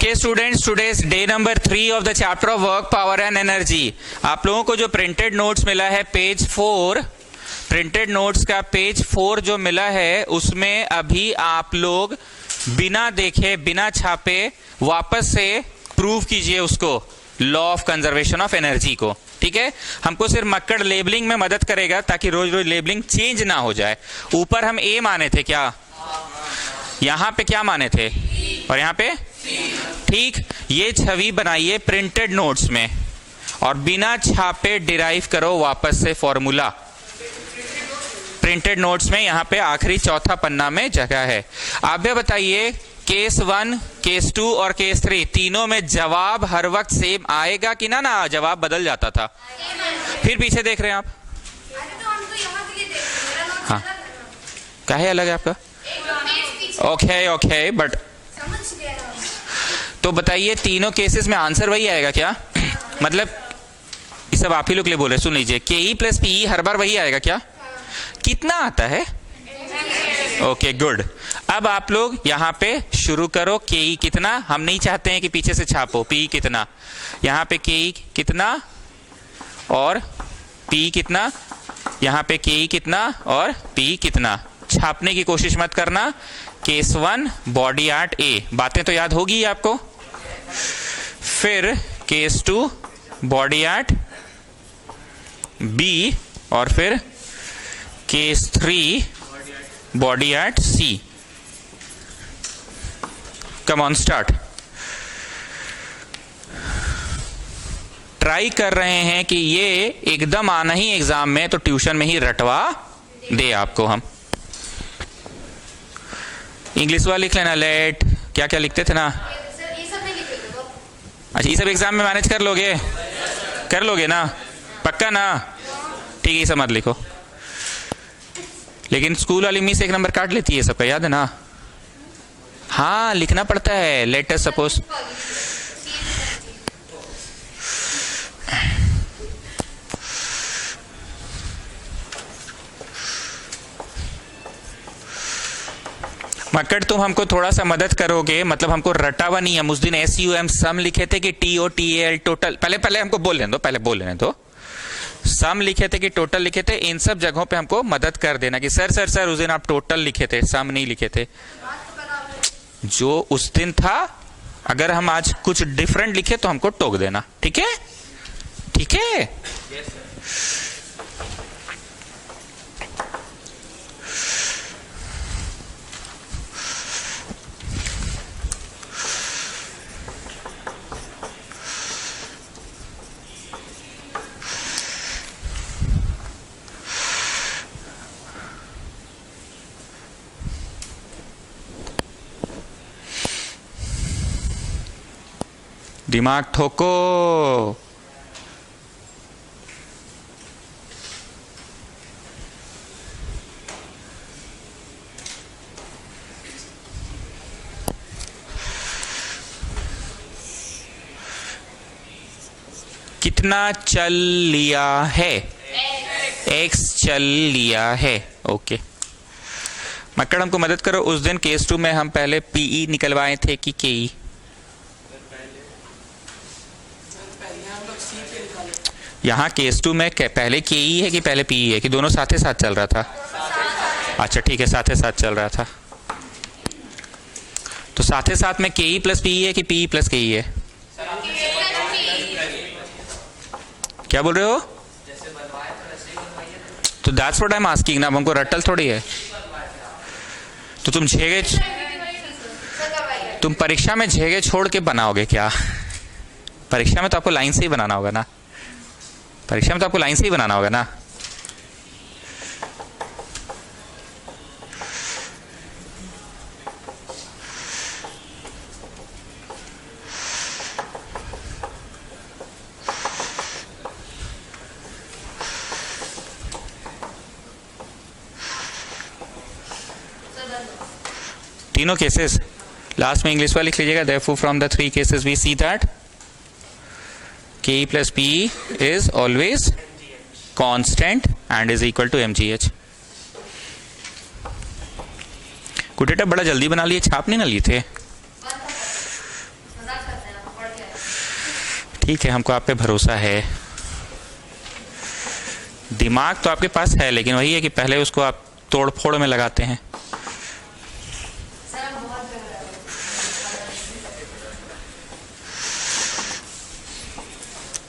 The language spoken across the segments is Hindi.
Okay students, today's day number 3 of the chapter of work, power and energy. आप लोगों को जो प्रिंटेड नोट्स मिला है पेज 4, प्रिंटेड नोट्स का पेज 4 जो मिला है उसमें अभी आप लोग बिना देखे बिना छापे वापस से प्रूव कीजिए उसको, law of conservation of energy को। ठीक है, हमको सिर्फ मक्कड़ लेबलिंग में मदद करेगा ताकि रोज रोज लेबलिंग चेंज ना हो जाए। ऊपर हम ए माने थे, क्या यहां पे क्या माने थे, और यहां पे ठीक। ये छवि बनाइए प्रिंटेड नोट्स में और बिना छापे डिराइव करो वापस से फॉर्मूला। प्रिंटेड नोट्स में यहां पे आखिरी चौथा पन्ना में जगह है। आप ये बताइए, केस 1, केस 2 और केस 3 तीनों में जवाब हर वक्त सेम आएगा कि ना जवाब बदल जाता था? फिर पीछे देख रहे हैं आप? हाँ, क्या है अलग है आपका? ओके बट तो बताइए तीनों केसेस में आंसर वही आएगा क्या? मतलब ये सब आप ही लोग के लिए बोले, सुन लीजिए, के ई प्लस पी हर बार वही आएगा क्या? कितना आता है? Okay good. अब आप लोग यहाँ पे शुरू करो। के ई कितना, हम नहीं चाहते हैं कि पीछे से छापो। पी कितना, यहाँ पे के ई कितना और पी कितना, यहाँ पे के ई कितना और पी कितना। छापने की कोशिश मत करना। केस 1 बॉडी आर्ट ए, बातें तो याद होगी आपको। फिर केस 2 बॉडी आर्ट बी और फिर case 3 body art C. Come on start. Try कर रहे हैं कि ये एकदम आना ही एग्जाम में तो ट्यूशन में ही रटवा दे आपको हम। इंग्लिश वाला लिख लेना, लेट क्या क्या लिखते थे ना। अच्छा, ये सब एग्जाम में मैनेज कर लोगे? कर लोगे ना, पक्का ना? ठीक है, ये सब मत लिखो। लेकिन स्कूल वाली मिस एक नंबर काट लेती है सबका, याद है ना? हाँ, लिखना पड़ता है। लेट अस सपोज मक्कड़, तुम हमको थोड़ा सा मदद करोगे, मतलब हमको रटावा नहीं। हम उस दिन SUM सम लिखे थे कि TOTAL टोटल, पहले हमको बोल लेने दो, पहले बोल लेने दो। सम लिखे थे कि टोटल लिखे थे, इन सब जगहों पे हमको मदद कर देना कि सर उस दिन आप टोटल लिखे थे, सम नहीं लिखे थे। जो उस दिन था, अगर हम आज कुछ डिफरेंट लिखे तो हमको टोक देना, ठीक है? ठीक है, दिमाग ठोको। कितना चल लिया है? X चल लिया है। ओके मक्कड़, हमको मदद करो। उस दिन केस 2 में हम पहले PE निकलवाए थे कि KE? यहाँ केस 2 में पहले KE है कि पहले PE है, कि दोनों साथ ही साथ चल रहा था? अच्छा ठीक है, साथ ही साथ चल रहा था। तो साथ ही साथ में KE प्लस PE है कि PE प्लस KE है? क्या बोल रहे हो? तो that's what I am asking ना। हमको रट्टल थोड़ी है। तो तुम परीक्षा में झेगे छोड़ के बनाओगे क्या? परीक्षा में तो आपको लाइन से ही बनाना होगा ना। परीक्षा में तो आपको लाइन से ही बनाना होगा ना। तीनों केसेस लास्ट में इंग्लिश वाला लिख लीजिएगा। therefore from the 3 cases we see that KE plus PE is always constant and is equal to mgh। कुटेटा बड़ा जल्दी बना लिए, छाप नहीं ना लिए थे? ठीक है, हमको आप पे भरोसा है। दिमाग तो आपके पास है, लेकिन वही है कि पहले उसको आप तोड़ फोड़ में लगाते हैं।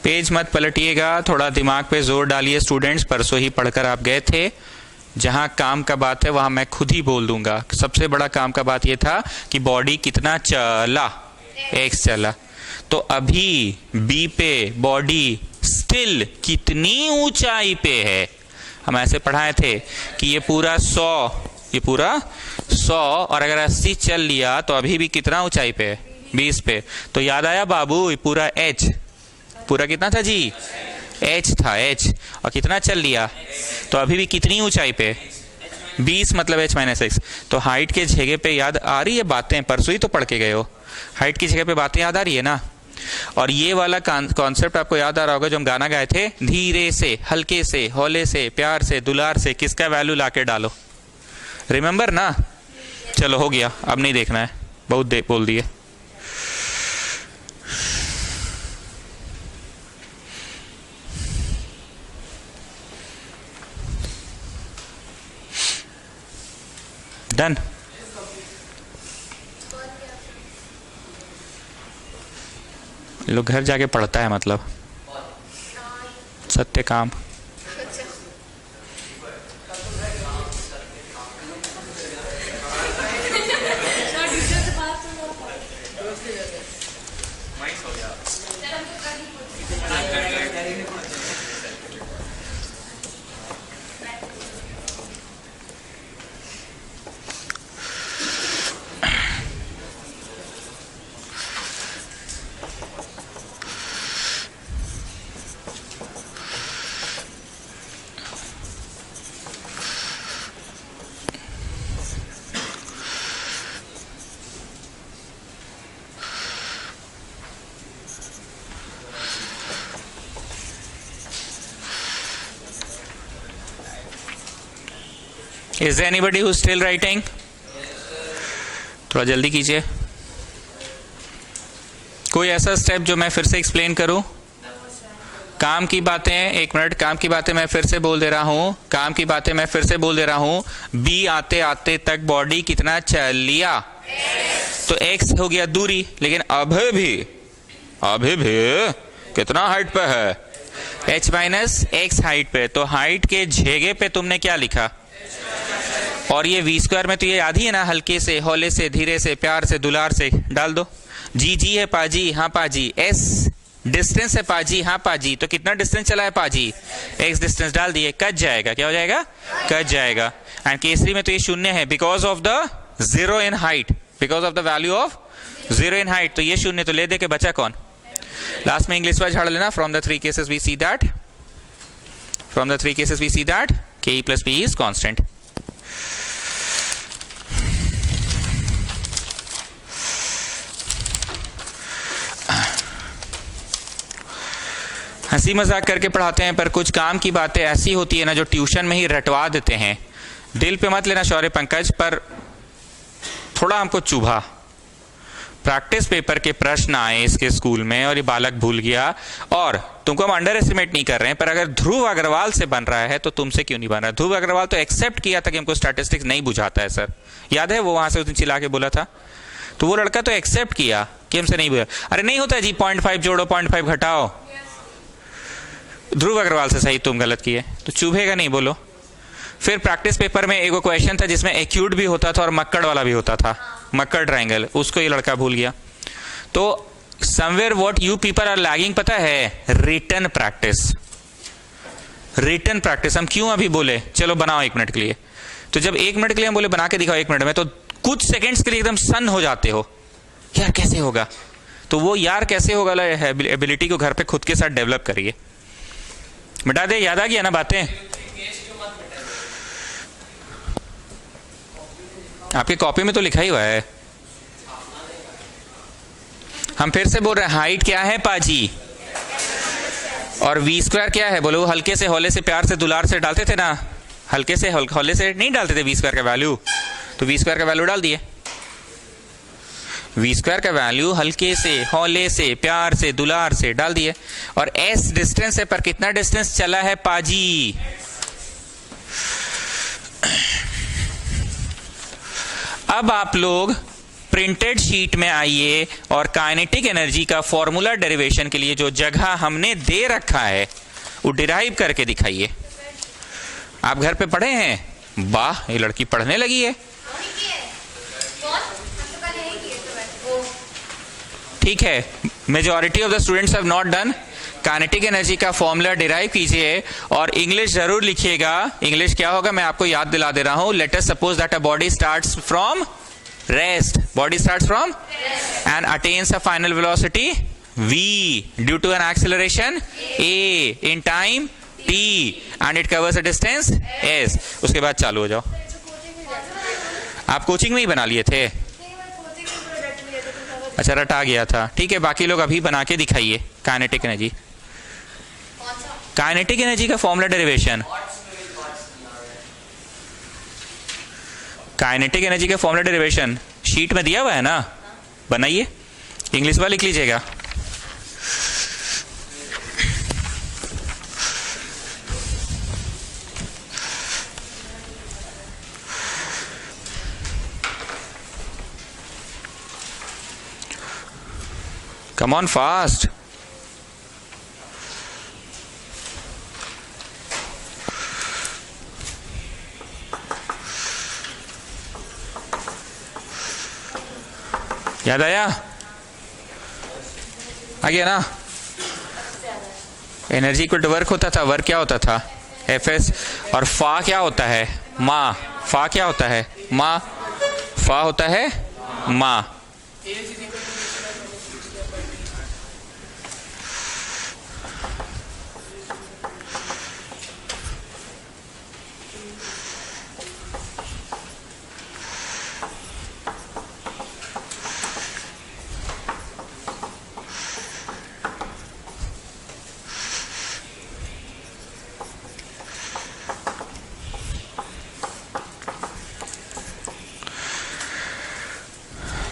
पेज मत पलटिएगा, थोड़ा दिमाग पे जोर डालिए स्टूडेंट्स। परसों ही पढ़कर आप गए थे, जहां काम का बात है वहां मैं खुद ही बोल दूंगा। सबसे बड़ा काम का बात यह था कि बॉडी कितना चला, एक्स चला। तो अभी बी पे बॉडी स्टिल कितनी ऊंचाई पे है, हम ऐसे पढ़ाए थे कि ये पूरा 100 और अगर 80 चल लिया तो अभी भी कितना ऊंचाई पे है, 20 पे। तो याद आया बाबू, ये पूरा एच, पूरा कितना था जी, एच था, एच, और कितना चल लिया तो अभी भी कितनी ऊंचाई पे, 20, मतलब h माइनस एक्स। तो हाइट के जगह पे याद आ रही है बातें, परसों ही तो पढ़ के गए हो। हाइट की जगह पे बातें याद आ रही है ना। और ये वाला कॉन्सेप्ट आपको याद आ रहा होगा जो हम गाना गाए थे, धीरे से, हल्के से, हौले से, प्यार से, दुलार से, किसका वैल्यू लाके डालो, रिमेंबर ना। चलो हो गया, अब नहीं देखना है, बहुत बोल दिए। डन। लोग घर जाके पढ़ता है, मतलब सत्य काम। Is there anybody who's still writing? थोड़ा जल्दी कीजिए। कोई ऐसा स्टेप जो मैं फिर से एक्सप्लेन करूं? काम की बातें, एक मिनट, काम की बातें मैं फिर से बोल दे रहा हूं, काम की बातें मैं फिर से बोल दे रहा हूं। बी आते आते तक बॉडी कितना चल लिया, तो एक्स हो गया दूरी, लेकिन अभी भी कितना हाइट पे है, एच माइनस एक्स हाइट पे। तो हाइट के जगह पे तुमने क्या लिखा, और ये वी स्क्वायर में तो ये याद ही है ना, हल्के से, हौले से, धीरे से, प्यार से, दुलार से, डाल दो। जी है पाजी, हाँ पाजी। एस डिस्टेंस है पाजी, हाँ पाजी। तो कितना डिस्टेंस चला है पाजी, एक्स डिस्टेंस डाल दिए, कट जाएगा, क्या हो जाएगा, कट जाएगा। एंड केसरी में तो ये शून्य है because of the 0 in height, because of the value of 0 in height. तो ये शून्य तो ले दे के बचा कौन, लास्ट में इंग्लिश वाइज झाड़ लेना। From the 3 cases we see that K plus P is constant. हंसी मजाक करके पढ़ाते हैं, पर कुछ काम की बातें ऐसी होती है ना जो ट्यूशन में ही रटवा देते हैं। दिल पे मत लेना शौर्य पंकज, पर थोड़ा हमको चुभा। प्रैक्टिस पेपर के प्रश्न आए इसके स्कूल में और ये बालक भूल गया। और तुमको हम अंडर एस्टिमेट नहीं कर रहे हैं, पर अगर ध्रुव अग्रवाल से बन रहा है तो तुमसे क्यों नहीं बन रहा। ध्रुव अग्रवाल तो एक्सेप्ट किया था कि हमको स्टैटिस्टिक्स नहीं बुझाता है सर, याद है वो वहां से उस दिन चिल्ला के बोला था। तो वो लड़का तो एक्सेप्ट किया कि हमसे नहीं बुझा। अरे नहीं होता जी, 0.5 जोड़ो, 0.5 घटाओ। ध्रुव अग्रवाल से सही तुम गलत किए, तो चुभेगा नहीं, बोलो। फिर प्रैक्टिस पेपर में एक क्वेश्चन था जिसमें एक्यूट भी होता था और मक्कड़ वाला भी होता था, मक्कड़ ट्रायंगल, उसको ये लड़का भूल गया। तो somewhere what you people are lagging पता है, रिटन प्रैक्टिस। रिटन प्रैक्टिस हम क्यों अभी बोले चलो बनाओ 1 मिनट के लिए, तो जब 1 मिनट के लिए हम बोले बना के दिखाओ 1 मिनट में, तो कुछ सेकेंड्स के लिए एकदम सन हो जाते हो, यार कैसे होगा। तो वो यार कैसे होगा एबिलिटी को घर पे खुद के साथ डेवलप करिए। मिटा दे, याद आ गया ना बातें। आपके कॉपी में तो लिखा ही हुआ है। हम फिर से बोल रहे हैं, हाइट क्या है पाजी और वी स्क्वायर क्या है, बोलो। हल्के से, हौले से, प्यार से, दुलार से डालते थे ना, हल्के से, हौले से नहीं डालते थे वी स्क्वायर का वैल्यू, तो वी स्क्वायर का वैल्यू डाल दिए। वी स्क्वायर का वैल्यू हल्के से, हौले से, प्यार से, दुलार से डाल दिए। और एस डिस्टेंस है, पर कितना डिस्टेंस चला है पाजी? अब आप लोग प्रिंटेड शीट में आइए और काइनेटिक एनर्जी का फॉर्मूला डेरिवेशन के लिए जो जगह हमने दे रखा है वो डिराइव करके दिखाइए। आप घर पे पढ़े हैं? वाह, ये लड़की पढ़ने लगी है। ठीक है, majority of the students have not done. Kinetic energy का फॉर्मूला डिराइव कीजिए और इंग्लिश जरूर लिखिएगा। इंग्लिश क्या होगा मैं आपको याद दिला दे रहा हूं। Let us suppose that a body starts from rest, body starts from rest and attains a final velocity v due to an acceleration a in time t and it covers a distance s। उसके बाद चालू हो जाओ। आप कोचिंग में ही बना लिए थे? अच्छा, रटा गया था। ठीक है, बाकी लोग अभी बना के दिखाइए काइनेटिक एनर्जी। काइनेटिक एनर्जी का फॉर्मूला डेरिवेशन, काइनेटिक एनर्जी का फॉर्मूला डेरिवेशन शीट में दिया हुआ है ना, बनाइए। इंग्लिश वाला लिख लीजिएगा। Come on fast. याद आया? आ गया ना? एनर्जी इक्वल टू वर्क होता था। वर्क क्या होता था? F S. और फा क्या होता है? मा। फा क्या होता है? मा। फा होता है मा।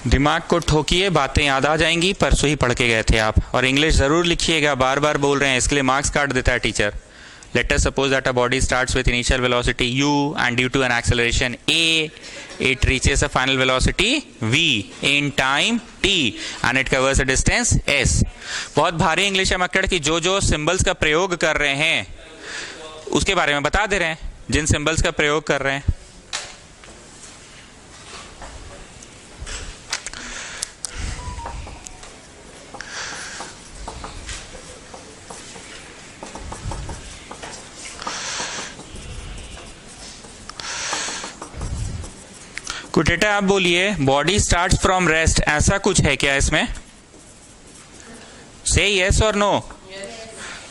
दिमाग को ठोकिए, बातें याद आ जाएंगी। परसों ही पढ़ के गए थे आप। और इंग्लिश जरूर लिखिएगा, बार बार बोल रहे हैं, इसके लिए मार्क्स काट देता है teacher. Let us suppose that a body starts with initial velocity u and due to an acceleration a it reaches a final velocity v in time t and it covers a distance s। बहुत भारी इंग्लिश है मक्कड़ की। जो सिंबल्स का प्रयोग कर रहे हैं उसके बारे में बता दे रहे हैं, जिन सिंबल्स का प्रयोग कर रहे हैं। कुटेटा आप बोलिए, बॉडी स्टार्ट्स फ्रॉम रेस्ट, ऐसा कुछ है क्या इसमें? से यस और नो।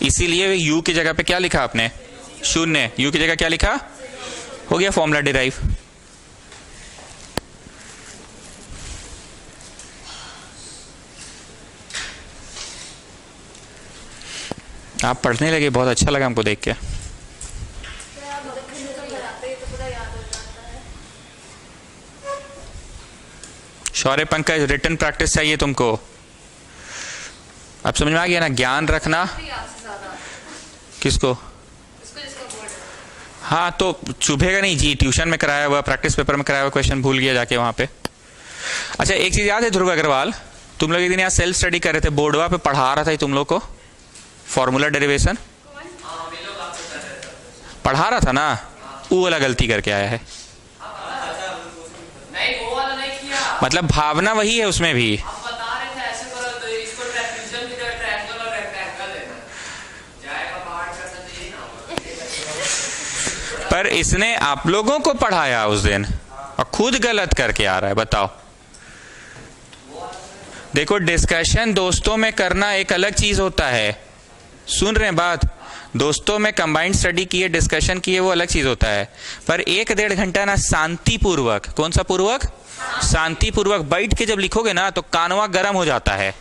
इसीलिए यू की जगह पे क्या लिखा आपने? शून्य। यू की जगह क्या लिखा? हो गया फॉर्मूला डिराइव। आप पढ़ने लगे, बहुत अच्छा लगा हमको देख के। शौर्य पंकज, रिटन प्रैक्टिस चाहिए तुमको। अब समझ में आ गया ना? ज्ञान रखना किसको? हाँ, तो चुभेगा नहीं जी। ट्यूशन में कराया हुआ, प्रैक्टिस पेपर में कराया हुआ क्वेश्चन भूल गया जाके वहां पे। अच्छा, एक चीज याद है ध्रुव अग्रवाल, तुम लोग एक दिन यहाँ सेल्फ स्टडी कर रहे थे, बोर्डवा पे पढ़ा रहा था तुम लोग को फॉर्मूला डेरिवेशन। पढ़ा रहा था ना, वो वाला गलती करके आया है। मतलब भावना वही है उसमें भी। पर इसने आप लोगों को पढ़ाया उस दिन और खुद गलत करके आ रहा है। बताओ। देखो, डिस्कशन दोस्तों में करना एक अलग चीज होता है। सुन रहे हैं बात? दोस्तों में कंबाइंड स्टडी किए, डिस्कशन किए, वो अलग चीज होता है। पर 1-1.5 घंटा ना शांतिपूर्वक, कौन सा पूर्वक? शांतिपूर्वक बैठ के जब लिखोगे ना तो कानवा गर्म हो जाता है।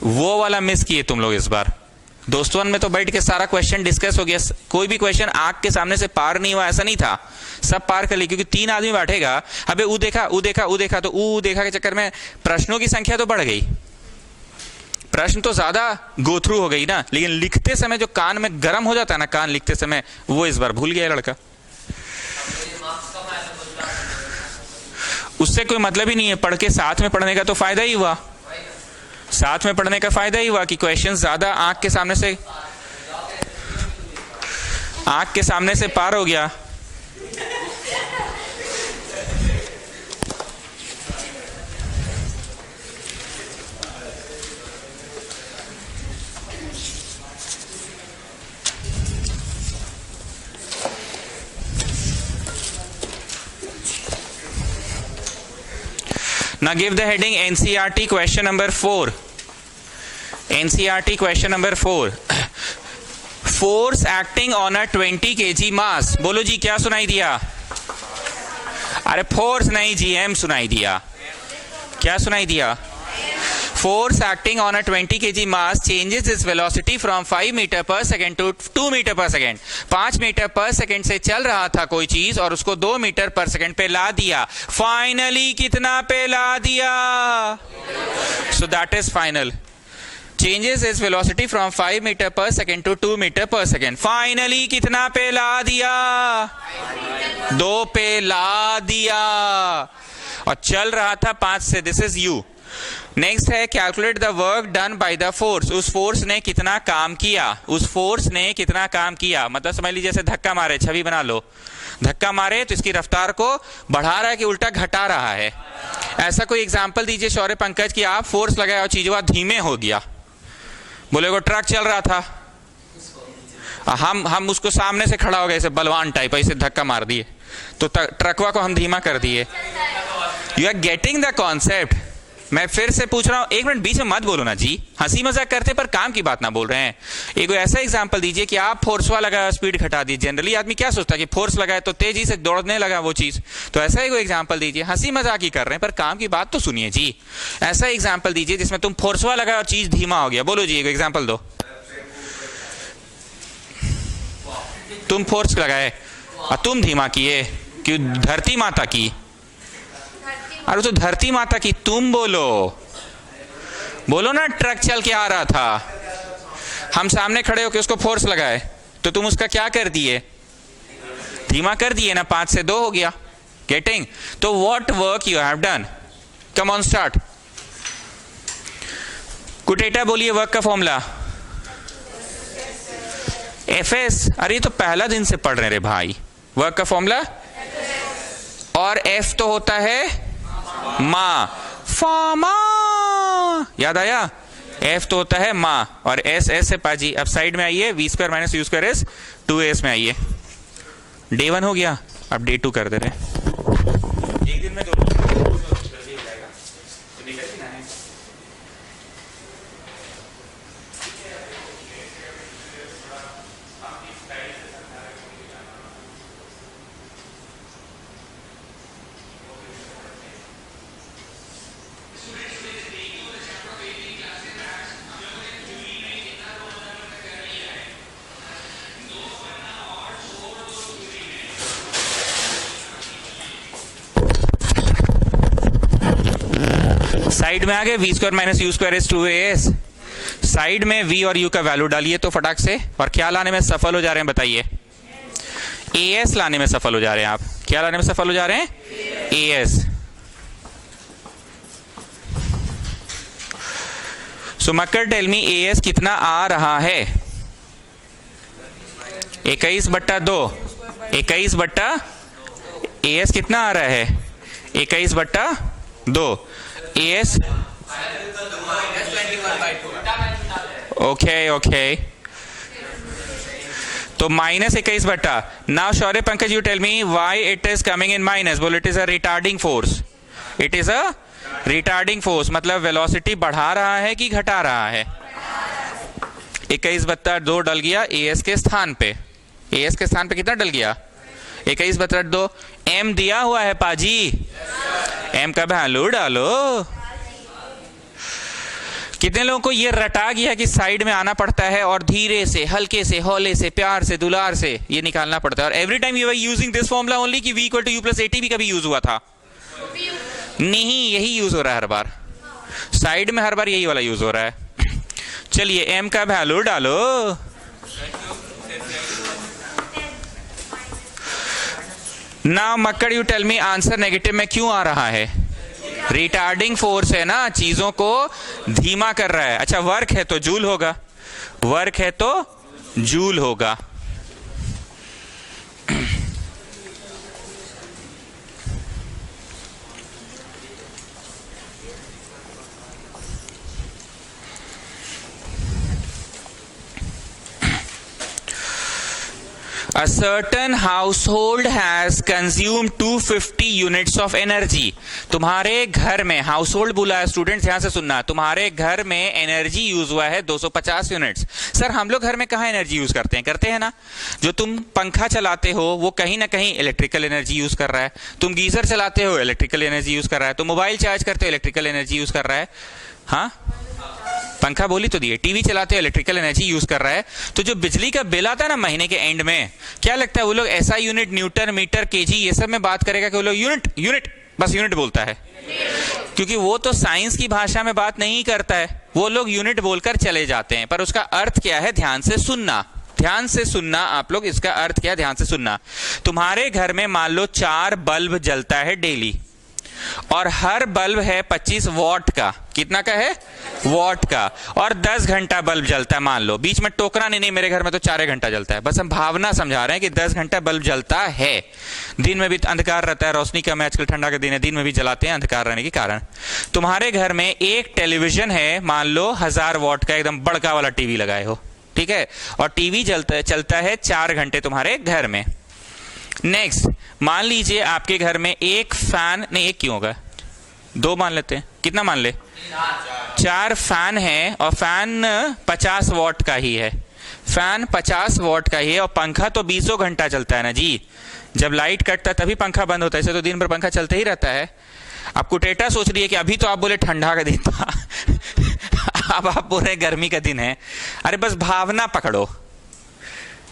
वो वाला मिस किए तुम लोग इस बार। दोस्तों में तो बैठ के सारा क्वेश्चन डिस्कस हो गया, कोई भी क्वेश्चन आंख के सामने से पार नहीं हुआ ऐसा नहीं था, सब पार कर लिए, क्योंकि 3 आदमी बैठेगा, अबे ऊ देखा ऊ देखा ऊ देखा, तो ऊ देखा के चक्कर में प्रश्नों की संख्या तो बढ़ गई, प्रश्न तो ज्यादा गो थ्रू हो गई ना, लेकिन लिखते समय जो कान में गर्म हो जाता है ना, कान लिखते समय, वो इस बार भूल गया लड़का। उससे कोई मतलब ही नहीं है, पढ़ के साथ में पढ़ने का तो फायदा ही हुआ, साथ में पढ़ने का फायदा ही हुआ कि क्वेश्चन ज्यादा आंख के सामने से पार हो गया। Now give the heading NCERT question number 4. NCERT question number 4. Force acting on a 20 kg mass. बोलो जी क्या सुनाई दिया? अरे फोर्स नहीं जी, एम सुनाई दिया। क्या सुनाई दिया? Force acting on a 20 kg mass changes its velocity from 5 meter per second to 2 meter per second. 5 metre पर सेकेंड से चल रहा था कोई चीज और उसको 2 मीटर पर सेकेंड पे ला दिया। फाइनली कितना पे ला दिया? So that is final. Changes its velocity from 5 meter per second to 2 meter per second. Finally कितना पे ला दिया? 2 पे ला दिया और चल रहा था 5 से। This is U. नेक्स्ट है calculate the work done by the force. उस फोर्स ने कितना काम किया, उस फोर्स ने कितना काम किया। मतलब समझ लीजिए जैसे धक्का मारे, छवि बना लो, धक्का मारे तो इसकी रफ्तार को बढ़ा रहा है कि उल्टा घटा रहा है। ऐसा कोई एग्जांपल दीजिए शौर्य पंकज कि आप फोर्स लगाए और चीजवा धीमे हो गया। बोले को ट्रक चल रहा था, हम उसको सामने से खड़ा हो गए, ऐसे बलवान टाइप, ऐसे धक्का मार दिए तो ट्रकवा को हम धीमा कर दिए। You are getting the concept. मैं फिर से पूछ रहा हूं, एक मिनट बीच में मत बोलो ना जी, हंसी मजाक करते पर काम की बात ना बोल रहे हैं। एक ऐसा एग्जांपल दीजिए कि आप फोर्सवा लगाया, स्पीड घटा दी। जनरली आदमी क्या सोचता है कि फोर्स लगाए तो तेजी से दौड़ने लगा वो चीज, तो ऐसा ही कोई एग्जांपल दीजिए। हंसी मजाक ही कर रहे हैं पर काम की बात तो सुनिए जी। ऐसा एग्जाम्पल दीजिए जिसमें तुम फोर्सवा लगाया और चीज धीमा हो गया। बोलो जी एक एग्जाम्पल दो। तुम फोर्स लगाए और तुम धीमा किए, क्यों? धरती माता की। अरे तो धरती माता की तुम बोलो ना, ट्रक चल के आ रहा था, हम सामने खड़े होकर उसको फोर्स लगाए तो तुम उसका क्या कर दिए? धीमा कर दिए ना, 5 से 2 हो गया। गेटिंग? तो what work you have done? Come on start. कुटेटा बोलिए वर्क का फॉर्मूला। एफएस। अरे तो पहला दिन से पढ़ रहे रे भाई। वर्क का फॉर्मूला, और एफ तो होता है मा, फामा, याद आया? एफ तो होता है मा और एस है पाजी। अब साइड में आइए, v square minus u square is 2as में आइए। डे 1 हो गया, अब डे 2 कर दे रहे। एक दिन में दो जल्दी हो जाएगा तो निकल ही ना है। साइड में आ गए, v square minus u square is 2as। Side में v और u का वैल्यू डालिए तो फटाक से, और क्या लाने में सफल हो जा रहे हैं बताइए? as लाने में सफल हो जा रहे हैं आप। क्या लाने में सफल हो जा रहे हैं? as। सो मक्कर टेल मी as कितना आ रहा है? 21/2। 21/, as कितना आ रहा है? 21/2। as ओके तो -21/। Now Shaurya Pankaj you tell me why it is coming in minus. बोलो it is a retarding force. It is a retarding force, मतलब वेलोसिटी बढ़ा रहा है कि घटा रहा है? 21/2 डल गया as के स्थान पे। as के स्थान पे कितना डल गया? 21/2। m दिया हुआ है पाजी, m का वैल्यू डालो। कितने लोगों को ये रटा गया कि साइड में आना पड़ता है और धीरे से, हल्के से, हौले से, प्यार से, दुलार से ये निकालना पड़ता है। और every time you are using this formula only कि v equal to u plus at भी कभी यूज हुआ था? नहीं, यही यूज हो रहा है हर बार, साइड में हर बार यही वाला यूज हो रहा है। चलिए m का वैल्यू डालो। नाउ मक्कड़ you tell me answer negative में क्यों आ रहा है? रिटार्डिंग फोर्स है ना, चीजों को धीमा कर रहा है। अच्छा, वर्क है तो जूल होगा, वर्क है तो जूल होगा। A certain household has consumed 250 units of energy. तुम्हारे घर में, हाउसहोल्ड बोला है स्टूडेंट्स, ध्यान से सुनना, तुम्हारे घर में एनर्जी यूज हुआ है 250 यूनिट्स। सर हम लोग घर में कहाँ एनर्जी यूज करते हैं ना? जो तुम पंखा चलाते हो वो कहीं ना कहीं इलेक्ट्रिकल एनर्जी यूज कर रहा है, तुम गीजर चलाते हो इलेक्ट्रिकल एनर्जी यूज कर रहा है, तुम मोबाइल चार्ज करते हो इलेक्ट्रिकल एनर्जी यूज कर रहा है। हाँ, पंखा बोली तो दिए, टीवी चलाते हो इलेक्ट्रिकल एनर्जी यूज कर रहा है। तो जो बिजली का बिल आता है ना महीने के एंड में, क्या लगता है वो लोग ऐसा यूनिट, न्यूटन, मीटर, केजी ये सब में बात करेगा कि वो लोग यूनिट बस यूनिट बोलता है? क्योंकि वो तो साइंस की भाषा में बात नहीं करता है, वो लोग यूनिट बोलकर चले जाते हैं। पर उसका अर्थ क्या है, ध्यान से सुनना, ध्यान से सुनना आप लोग, इसका अर्थ क्या है ध्यान से सुनना। तुम्हारे घर में मान लो 4 बल्ब जलता है डेली, और हर बल्ब है 25 वॉट का। कितना का है? वॉट का। और 10 घंटा बल्ब जलता है मान लो, बीच में टोकना नहीं, मेरे घर में तो 4 घंटा जलता है। बस हम भावना समझा रहे हैं कि 10 घंटा बल्ब जलता है। दिन में भी अंधकार रहता है, रोशनी कम है, आजकल ठंडा का दिन है, दिन में भी जलाते हैं अंधकार रहने के कारण। तुम्हारे घर में एक टेलीविजन है, मान लो 1000 वॉट का, एकदम बड़का वाला टीवी लगाए हो, ठीक है, और टीवी चलता है 4 घंटे तुम्हारे घर में। नेक्स्ट, मान लीजिए आपके घर में एक फैन, नहीं एक क्यों होगा, 2 मान लेते हैं, कितना मान ले, 4 फैन है, और फैन 50 वॉट का ही है, फैन 50 वॉट का ही है, और पंखा तो 20 घंटा चलता है ना जी। जब लाइट कटता है तभी पंखा बंद होता है, इसे तो दिन भर पंखा चलता ही रहता है। अब कुटेटा सोच रही है कि अभी तो आप बोले ठंडा का दिन था अब आप बोले गर्मी का दिन है। अरे बस भावना पकड़ो,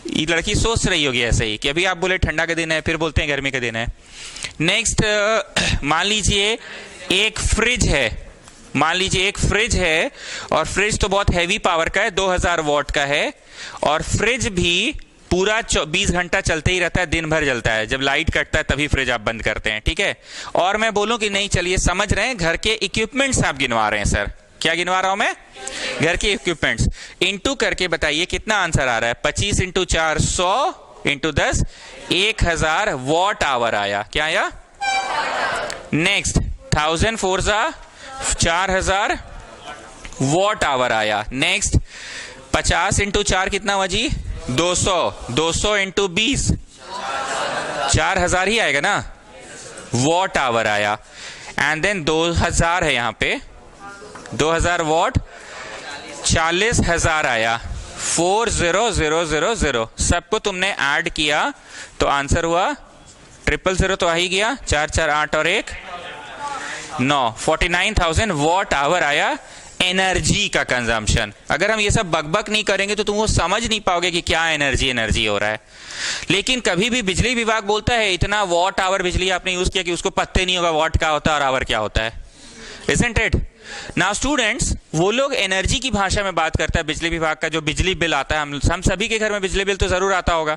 ये लड़की सोच रही होगी ऐसे ही कि अभी आप बोले ठंडा का दिन है, फिर बोलते हैं गर्मी का दिन है। नेक्स्ट, मान लीजिए एक फ्रिज है, मान लीजिए एक फ्रिज है, और फ्रिज तो बहुत हैवी पावर का है, 2000 वॉट का है, और फ्रिज भी पूरा 20 घंटा चलते ही रहता है, दिन भर जलता है, जब लाइट कटता है तभी फ्रिज आप बंद करते हैं, ठीक है। और मैं बोलूं कि नहीं, चलिए समझ रहे हैं, घर के इक्विपमेंट्स आप गिनवा रहे हैं। सर क्या गिनवा रहा हूं मैं? घर के इक्विपमेंट्स। इनटू करके बताइए कितना आंसर आ रहा है? 25 × 4 100 × 10 1000 वॉट आवर आया। क्या आया? नेक्स्ट, 1000 4 4000 वॉट आवर आया। नेक्स्ट, 50 × 4 कितना हुआ जी? 200 200 × 20 4000 ही आएगा ना, वॉट आवर आया। एंड देन 2000 है यहां पे, 2000 वॉट 40000 आया। 40000 सबको तुमने ऐड किया तो आंसर हुआ 000 तो आ ही गया, 4 4 8 और 1 9, 49000 वॉट आवर आया एनर्जी का कंजम्पशन। अगर हम ये सब बकबक नहीं करेंगे तो तुम वो समझ नहीं पाओगे कि क्या एनर्जी हो रहा है। लेकिन कभी भी बिजली विभाग बोलता है इतना वॉट आवर बिजली आपने यूज किया, कि उसको पत्ते नहीं होगा वॉट क्या होता है और आवर क्या होता है। Isn't it? Now स्टूडेंट्स, वो लोग एनर्जी की भाषा में बात करता है बिजली विभाग का, जो बिजली बिल आता है, हम सभी के घर में बिजली बिल तो जरूर आता होगा,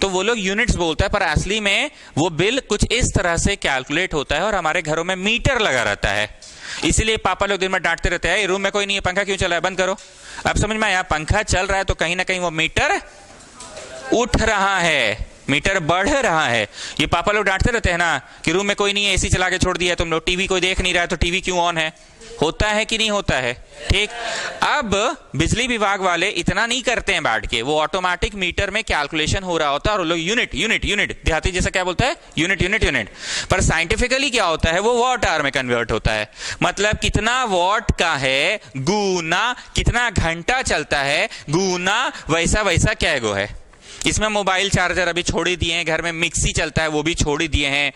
तो वो लोग यूनिट्स बोलता है, पर असली में वो बिल कुछ इस तरह से कैलकुलेट होता है, और हमारे घरों में मीटर लगा रहता है। इसीलिए पापा लोग दिन में डांटते रहते हैं, रूम में कोई नहीं है, पंखा क्यों चला है, बंद करो। अब समझ में आया, पंखा चल रहा है तो कहीं ना कहीं वो मीटर उठ रहा है, मीटर बढ़ रहा है। ये पापा लोग डांटते रहते हैं ना कि रूम में कोई नहीं है, एसी चला के छोड़ दिया तुम लोग, टीवी कोई देख नहीं रहा है तो टीवी क्यों ऑन है। होता है कि नहीं होता है? ठीक। अब बिजली विभाग वाले इतना नहीं करते हैं बैठ के, वो ऑटोमेटिक मीटर में कैलकुलेशन हो रहा होता है, और लोग यूनिट देहाती जैसा क्या बोलता है, यूनिट। पर साइंटिफिकली क्या होता है, वो वॉट आवर में कन्वर्ट होता है। मतलब कितना वॉट का है गुना कितना घंटा चलता है, गुना वैसा क्या गो है। इसमें मोबाइल चार्जर अभी छोड़ ही दिए हैं, घर में मिक्सी चलता है वो भी छोड़ ही दिए हैं,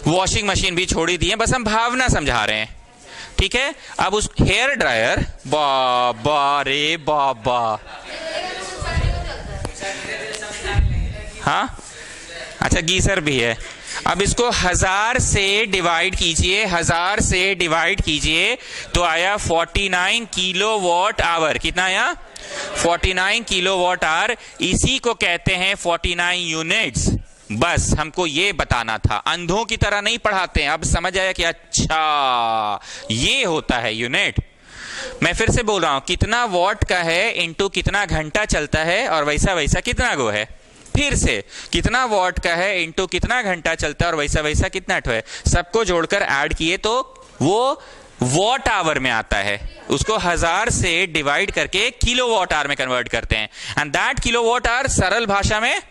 वॉशिंग मशीन भी छोड़ ही दिए हैं, बस हम भावना समझा रहे हैं। ठीक है। अब उस हेयर ड्रायर, बाबा रे बाबा, हाँ अच्छा गीजर भी है। अब इसको 1000 से डिवाइड कीजिए, 1000 से डिवाइड कीजिए तो आया 49 किलोवाट आवर। कितना आया? 49 किलोवाट आवर। इसी को कहते हैं 49 यूनिट्स। बस हमको ये बताना था, अंधों की तरह नहीं पढ़ाते हैं। अब समझ आया कि अच्छा ये होता है यूनिट। मैं फिर से बोल रहा हूं, कितना वॉट का है इनटू कितना घंटा चलता है और वैसा वैसा कितना गो है। फिर से कितना वॉट का है इनटू कितना घंटा चलता है और वैसा वैसा कितना ठो है। सबको जोड़कर ऐड किए तो वो वॉट आवर में आता है। उसको 1000 से डिवाइड करके किलोवाट आवर में कन्वर्ट करते हैं एंड दैट किलोवाट आवर सरल भाषा में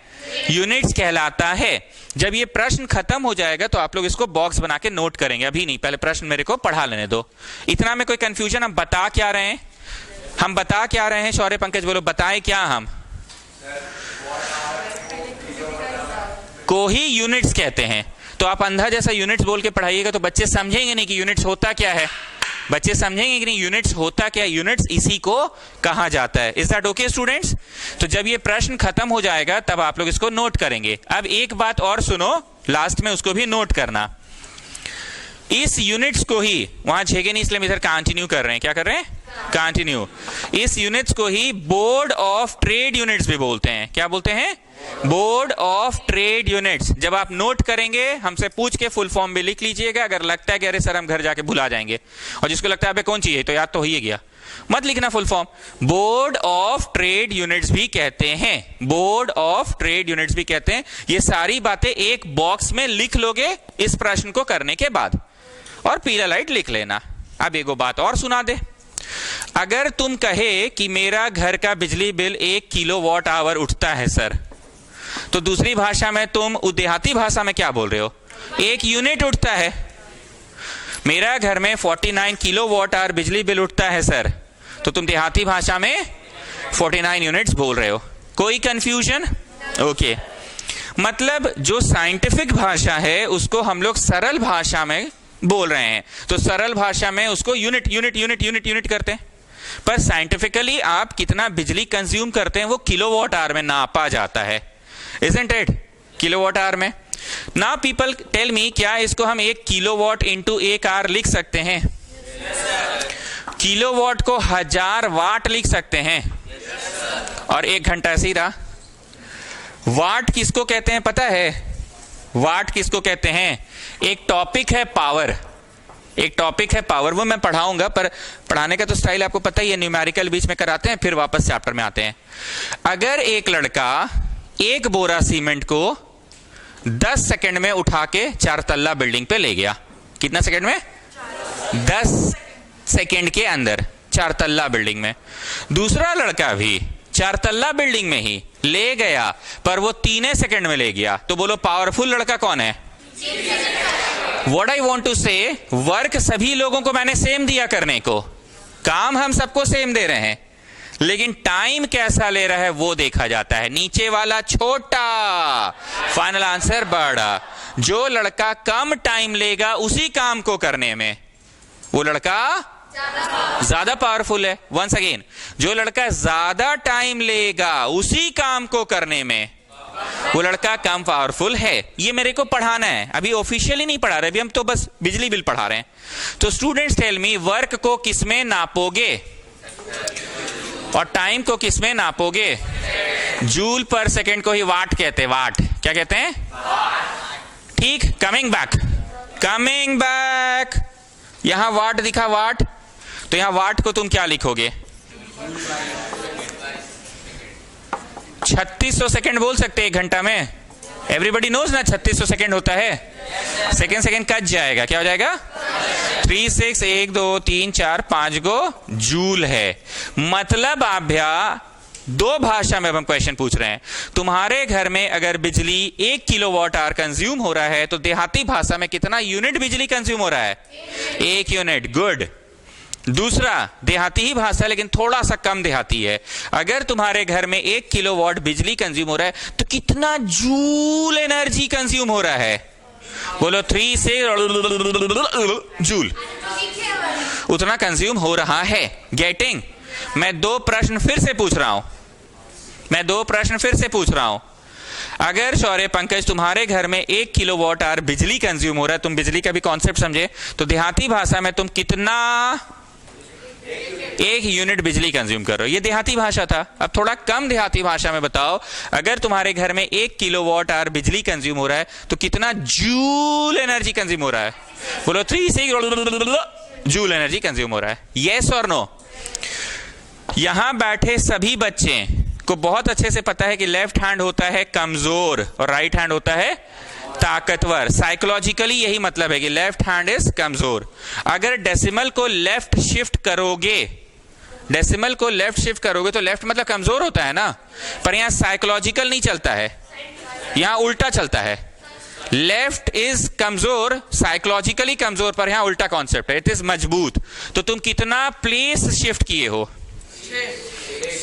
यूनिट्स कहलाता है। जब ये प्रश्न खत्म हो जाएगा तो आप लोग इसको बॉक्स बना के नोट करेंगे, अभी नहीं, पहले प्रश्न मेरे को पढ़ा लेने दो। इतना में कोई कंफ्यूजन? हम बता क्या रहे हैं? हम बता क्या रहे हैं? शौर्य पंकज बोलो, बताएं क्या? हम को ही यूनिट्स कहते हैं। तो आप अंधा जैसा यूनिट्स बोल के पढ़ाइएगा तो बच्चे समझेंगे नहीं कि यूनिट्स होता क्या है। बच्चे समझेंगे कि नहीं यूनिट्स होता क्या, यूनिट्स इसी को कहा जाता है। Is that okay students? तो जब ये प्रश्न खत्म हो जाएगा तब आप लोग इसको नोट करेंगे। अब एक बात और सुनो, लास्ट में उसको भी नोट करना। इस यूनिट्स को ही, वहां छेगे नहीं इसलिए हम इधर कंटिन्यू कर रहे हैं। क्या कर रहे हैं? कंटिन्यू। इस यूनिट्स को ही बोर्ड ऑफ ट्रेड यूनिट्स भी बोलते हैं। क्या बोलते हैं? Board of trade units. जब आप नोट करेंगे हमसे पूछ के फुल फॉर्म भी लिख लीजिएगा। अगर लगता है कि अरे सर हम घर जाके भुला जाएंगे, और जिसको लगता है अबे कौन चाहिए तो याद तो हो ही गया, मत लिखना full form. Board of trade units भी कहते हैं, बोर्ड ऑफ ट्रेड यूनिट्स भी कहते हैं। ये सारी बातें एक बॉक्स में लिख लोगे इस प्रश्न को करने के बाद, और पीला लाइट लिख लेना। अब एगो बात और सुना दे। अगर तुम कहे कि मेरा घर का बिजली बिल 1 किलोवाट आवर उठता है सर, तो दूसरी भाषा में तुम देहाती भाषा में क्या बोल रहे हो? 1 यूनिट उठता है। मेरा घर में 49 किलोवाट आवर बिजली बिल उठता है सर, तो तुम देहाती भाषा में 49 यूनिट्स बोल रहे हो। कोई कंफ्यूजन? ओके। मतलब जो साइंटिफिक भाषा है उसको हम लोग सरल भाषा में बोल रहे हैं, तो सरल भाषा में उसको unit unit unit unit unit करते हैं। पर साइंटिफिकली आप कितना बिजली कंज्यूम करते हैं वो किलोवाट आवर में नापा जाता है। Isn't it? किलोवाट आवर में। Now people tell me, क्या इसको हम 1 किलोवाट इंटू 1 आवर लिख सकते हैं? किलोवाट को 1000 वाट लिख सकते हैं, और 1 घंटा ऐसे ही रहा। वाट किसको कहते हैं पता है? वाट किसको कहते हैं? एक टॉपिक है पावर, एक टॉपिक है पावर, वो मैं पढ़ाऊंगा, पर पढ़ाने का तो स्टाइल आपको पता ही है, न्यूमेरिकल बीच में कराते हैं फिर वापस चैप्टर में आते हैं। अगर एक लड़का 1 बोरा सीमेंट को 10 सेकंड में उठा के 4 तल्ला बिल्डिंग पे ले गया, कितना सेकंड में? 10 सेकंड के अंदर 4 तल्ला बिल्डिंग में। दूसरा लड़का भी 4 तल्ला बिल्डिंग में ही ले गया, पर वो 3 सेकंड में ले गया, तो बोलो पावरफुल लड़का कौन है? What I want to say, work सभी लोगों को मैंने सेम दिया करने को, काम हम सबको सेम दे रहे हैं, लेकिन टाइम कैसा ले रहा है वो देखा जाता है। नीचे वाला छोटा, फाइनल आंसर बड़ा। जो लड़का कम टाइम लेगा उसी काम को करने में, वो लड़का ज्यादा पावरफुल है। वंस अगेन, जो लड़का ज्यादा टाइम लेगा उसी काम को करने में, वो लड़का कम पावरफुल है। ये मेरे को पढ़ाना है, अभी ऑफिशियली नहीं पढ़ा रहे, अभी हम तो बस बिजली बिल पढ़ा रहे हैं। तो स्टूडेंट्स टेल मी, वर्क को किसमें नापोगे और टाइम को किसमें नापोगे? जूल पर सेकंड को ही वाट कहते हैं। वाट क्या कहते हैं? ठीक। कमिंग बैक, कमिंग बैक, यहां वाट दिखा, वाट, तो यहां वाट को तुम क्या लिखोगे? 3600 सेकंड बोल सकते हैं 1 घंटा में। एवरीबडी नोज ना 3600 सेकंड होता है। सेकंड सेकंड कट जाएगा, क्या हो जाएगा? 3 6 1 2 3 4 5 गो जूल है। मतलब आप भैया 2 भाषा में हम क्वेश्चन पूछ रहे हैं। तुम्हारे घर में अगर बिजली 1 किलोवाट आवर कंज्यूम हो रहा है तो देहाती भाषा में कितना यूनिट बिजली कंज्यूम हो रहा है? 1 यूनिट। गुड। दूसरा, देहाती ही भाषा लेकिन थोड़ा सा कम देहाती है। अगर तुम्हारे घर में 1 किलोवाट बिजली कंज्यूम हो रहा है तो कितना जूल एनर्जी कंज्यूम हो रहा है? बोलो 3 से जूल। उतना कंज्यूम हो रहा है। गेटिंग? मैं दो प्रश्न फिर से पूछ रहा हूं। अगर शौर्य पंकज तुम्हारे घर में 1 किलोवाट आवर बिजली कंज्यूम हो रहा है, तुम बिजली का भी कॉन्सेप्ट समझे, तो देहाती भाषा में तुम कितना 1 यूनिट बिजली कंज्यूम कर रहे हो। ये देहाती भाषा था। अब थोड़ा कम देहाती भाषा में बताओ, अगर तुम्हारे घर में 1 किलोवाट आवर बिजली कंज्यूम हो रहा है तो कितना जूल एनर्जी कंज्यूम हो रहा है? बोलो 3 जूल एनर्जी कंज्यूम हो रहा है। यस और नो? यहां बैठे सभी बच्चे को बहुत अच्छे से पता है कि लेफ्ट हैंड होता है कमजोर और राइट हैंड होता है ताकतवर। साइकोलॉजिकली यही मतलब है कि लेफ्ट हैंड इज कमजोर। अगर डेसिमल को लेफ्ट शिफ्ट करोगे तो लेफ्ट मतलब कमजोर होता है ना, पर यहां साइकोलॉजिकल नहीं चलता है, यहां उल्टा चलता है। लेफ्ट इज कमजोर, साइकोलॉजिकली कमजोर, पर यहां उल्टा कॉन्सेप्ट है, इट इज मजबूत। तो तुम कितना प्लेस शिफ्ट किए हो?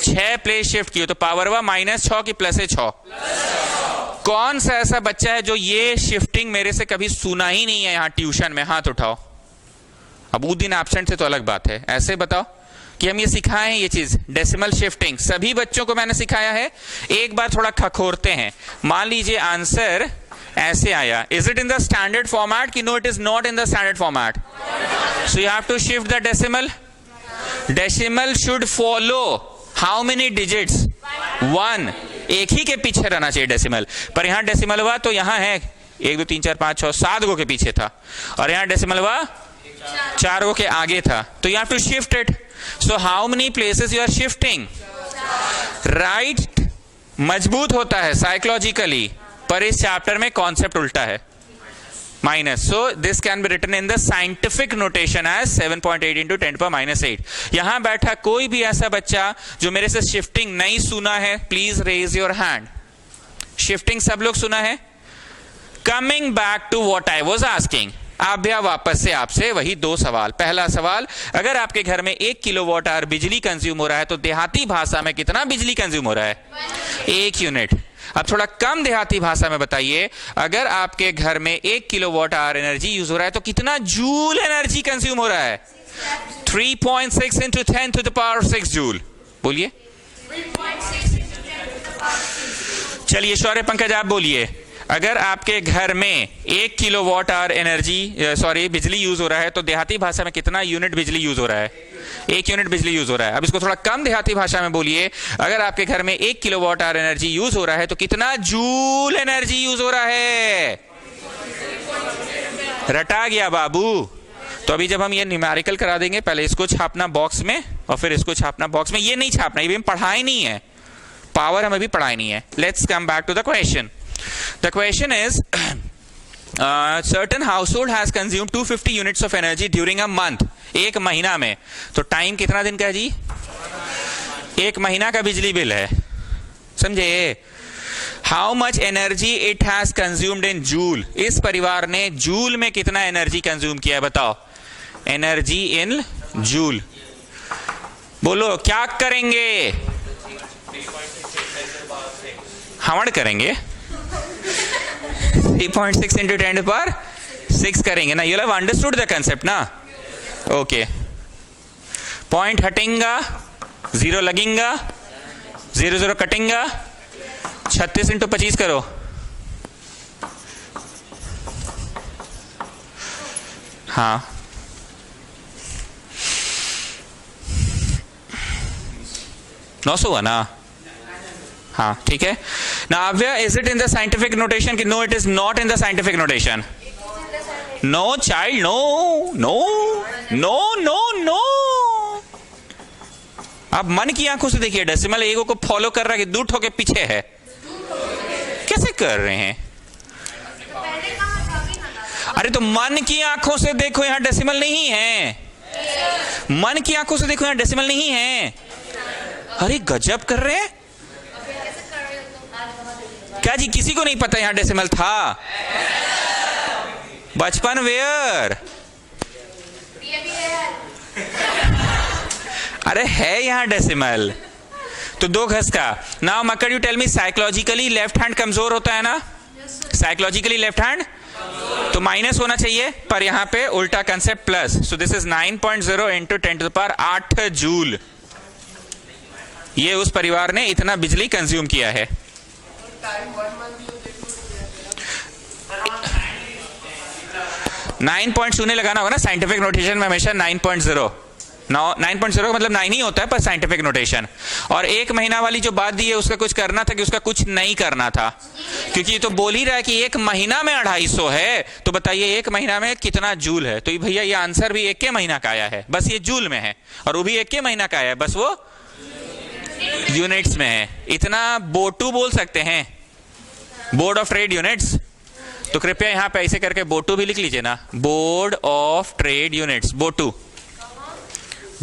6 प्लेस शिफ्ट किए। तो पावर हुआ -6 की प्लस है 6। कौन सा ऐसा बच्चा है जो ये शिफ्टिंग मेरे से कभी सुना ही नहीं है यहां ट्यूशन में? हाथ उठाओ। अब उस दिन एब्सेंट से तो अलग बात है, ऐसे बताओ कि हम ये सिखाए हैं ये चीज, डेसिमल शिफ्टिंग सभी बच्चों को मैंने सिखाया है। एक बार थोड़ा खखोरते हैं। मान लीजिए आंसर ऐसे आया, is it in the standard format कि no it is not in the standard format? So you have to shift the decimal. Decimal should follow how many digits? 1। एक ही के पीछे रहना चाहिए डेसिमल, पर यहां डेसिमल हुआ तो यहां है 1 2 3 4 5 6 7 गो के पीछे था, और यहां डेसिमल हुआ 4 गो के आगे था। तो you have to shift it. So how many places you are shifting? Right मजबूत होता है साइकोलॉजिकली, पर इस चैप्टर में कॉन्सेप्ट उल्टा है, minus. So this can be written in the scientific notation as 7.8 into 10⁻8। यहां बैठा कोई भी ऐसा बच्चा जो मेरे से शिफ्टिंग नहीं सुना है, please raise your hand. Shifting सब लोग सुना है? Coming back to what I was asking, आप भैया वापस से आपसे वही 2 सवाल। पहला सवाल, अगर आपके घर में 1 किलोवाट आवर बिजली कंज्यूम हो रहा है तो देहाती भाषा में कितना बिजली कंज्यूम हो रहा है? 1 यूनिट। अब थोड़ा कम देहाती भाषा में बताइए, अगर आपके घर में 1 किलोवाट आवर एनर्जी यूज हो रहा है तो कितना जूल एनर्जी कंज्यूम हो रहा है? 3.6 into 10⁶ जूल। बोलिए। चलिए शौर्य पंकज आप बोलिए, अगर आपके घर में 1 किलोवाट आवर बिजली यूज हो रहा है तो देहाती भाषा में कितना यूनिट बिजली यूज हो रहा है? 1 यूनिट बिजली यूज हो रहा है। अब इसको थोड़ा कम देहाती भाषा में बोलिए, अगर आपके घर में 1 किलोवाट आवर एनर्जी यूज हो रहा है तो कितना जूल एनर्जी यूज हो रहा है? रटा गया बाबू। तो अभी जब हम ये न्यूमेरिकल करा देंगे, पहले इसको छापना बॉक्स में और फिर इसको छापना बॉक्स में। ये नहीं छापना, ये भी हम पढ़ाई नहीं है, पावर हमें भी पढ़ाई नहीं है। Let's come back to the question. The question is, certain household has consumed 250 units of energy during a month. 1 महीना में। तो टाइम कितना दिन का है जी? 1 महीना का बिजली बिल है, समझे? How much energy it has consumed in joule? इस परिवार ने जूल में कितना एनर्जी कंज्यूम किया है बताओ? Energy in joule. बोलो क्या करेंगे? हवड़ करेंगे। 3.6 into 10⁶ करेंगे ना। You have understood the concept ना? ओके। पॉइंट हटेगा, 0 लगेगा, 0 0 कटेगा। 36 into 25 करो। हाँ 900 हुआ ना? हाँ ठीक है। Navya, is it in the scientific notation? No it is not in the scientific notation. No child, no no no no no. आप मन की आंखों से देखिए, डेसिमल एगो को फॉलो कर रहा है कि दूर होके पीछे है? कैसे कर रहे हैं? अरे तो मन की आंखों से देखो, यहां डेसिमल नहीं है। मन की आंखों से देखो, यहां डेसिमल नहीं है। अरे गजब कर रहे हैं क्या जी? किसी को नहीं पता यहां डेसिमल था? बचपन वेयर? अरे है यहां डेसिमल तो 2 गज का। नाउ मकर you tell me, psychologically left hand कमजोर होता है ना? साइकोलॉजिकली लेफ्ट हैंड तो माइनस होना चाहिए, पर यहां पे उल्टा concept plus. So this is 9.0 into 10⁸ joule. ये उस परिवार ने इतना बिजली कंज्यूम किया है। 9.0 लगाना होगा ना साइंटिफिक नोटेशन में हमेशा 9.0। 9.0 का मतलब 9 ही होता है पर साइंटिफिक नोटेशन। और एक महीना वाली जो बात दी है उसका कुछ करना था कि उसका कुछ नहीं करना था, क्योंकि ये तो बोल ही रहा है कि एक महीना में 250 है। तो बताइए एक महीना में कितना जूल है। तो ये भैया ये आंसर भी एक के महीना का आया है, बस ये जूल में है, और वो भी एक के महीना का आया है, बस वो यूनिट्स में है। इतना बोटू बोल सकते हैं, बोर्ड ऑफ ट्रेड यूनिट्स। तो कृपया यहां पे ऐसे करके बोटू भी लिख लीजिए ना, board of trade units, BOTU,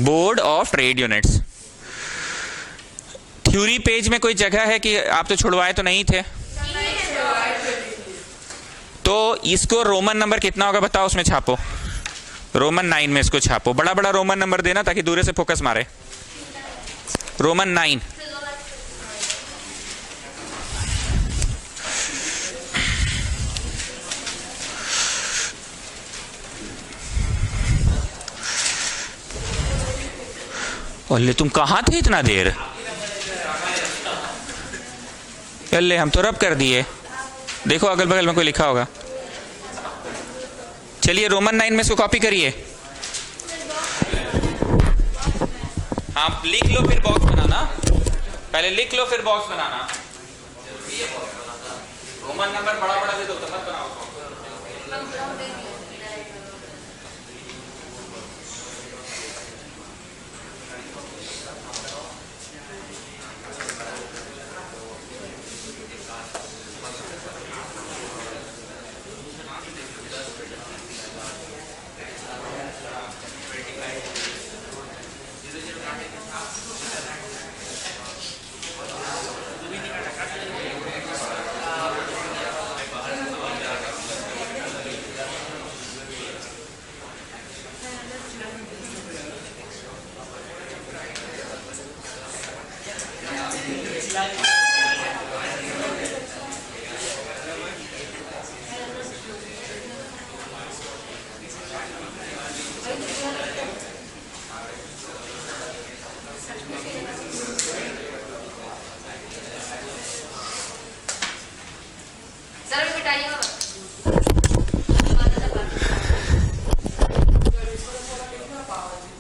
board of trade units. Theory page में कोई जगह है कि आप तो छुड़वाए तो नहीं थे? तो इसको रोमन नंबर कितना होगा बताओ, उसमें छापो, रोमन 9 में इसको छापो। बड़ा बड़ा रोमन नंबर देना ताकि दूर से फोकस मारे। रोमन 9। अल्ले तुम कहां थे इतना देर? अल्ले हम तो रब कर दिए। देखो अगल बगल में कोई लिखा होगा। चलिए रोमन 9 में इसको कॉपी करिए। आप लिख लो फिर बॉक्स बनाना, पहले लिख लो फिर बॉक्स बनाना। रोमन नंबर बड़ा बड़ा दे दो तो मत बनाओ।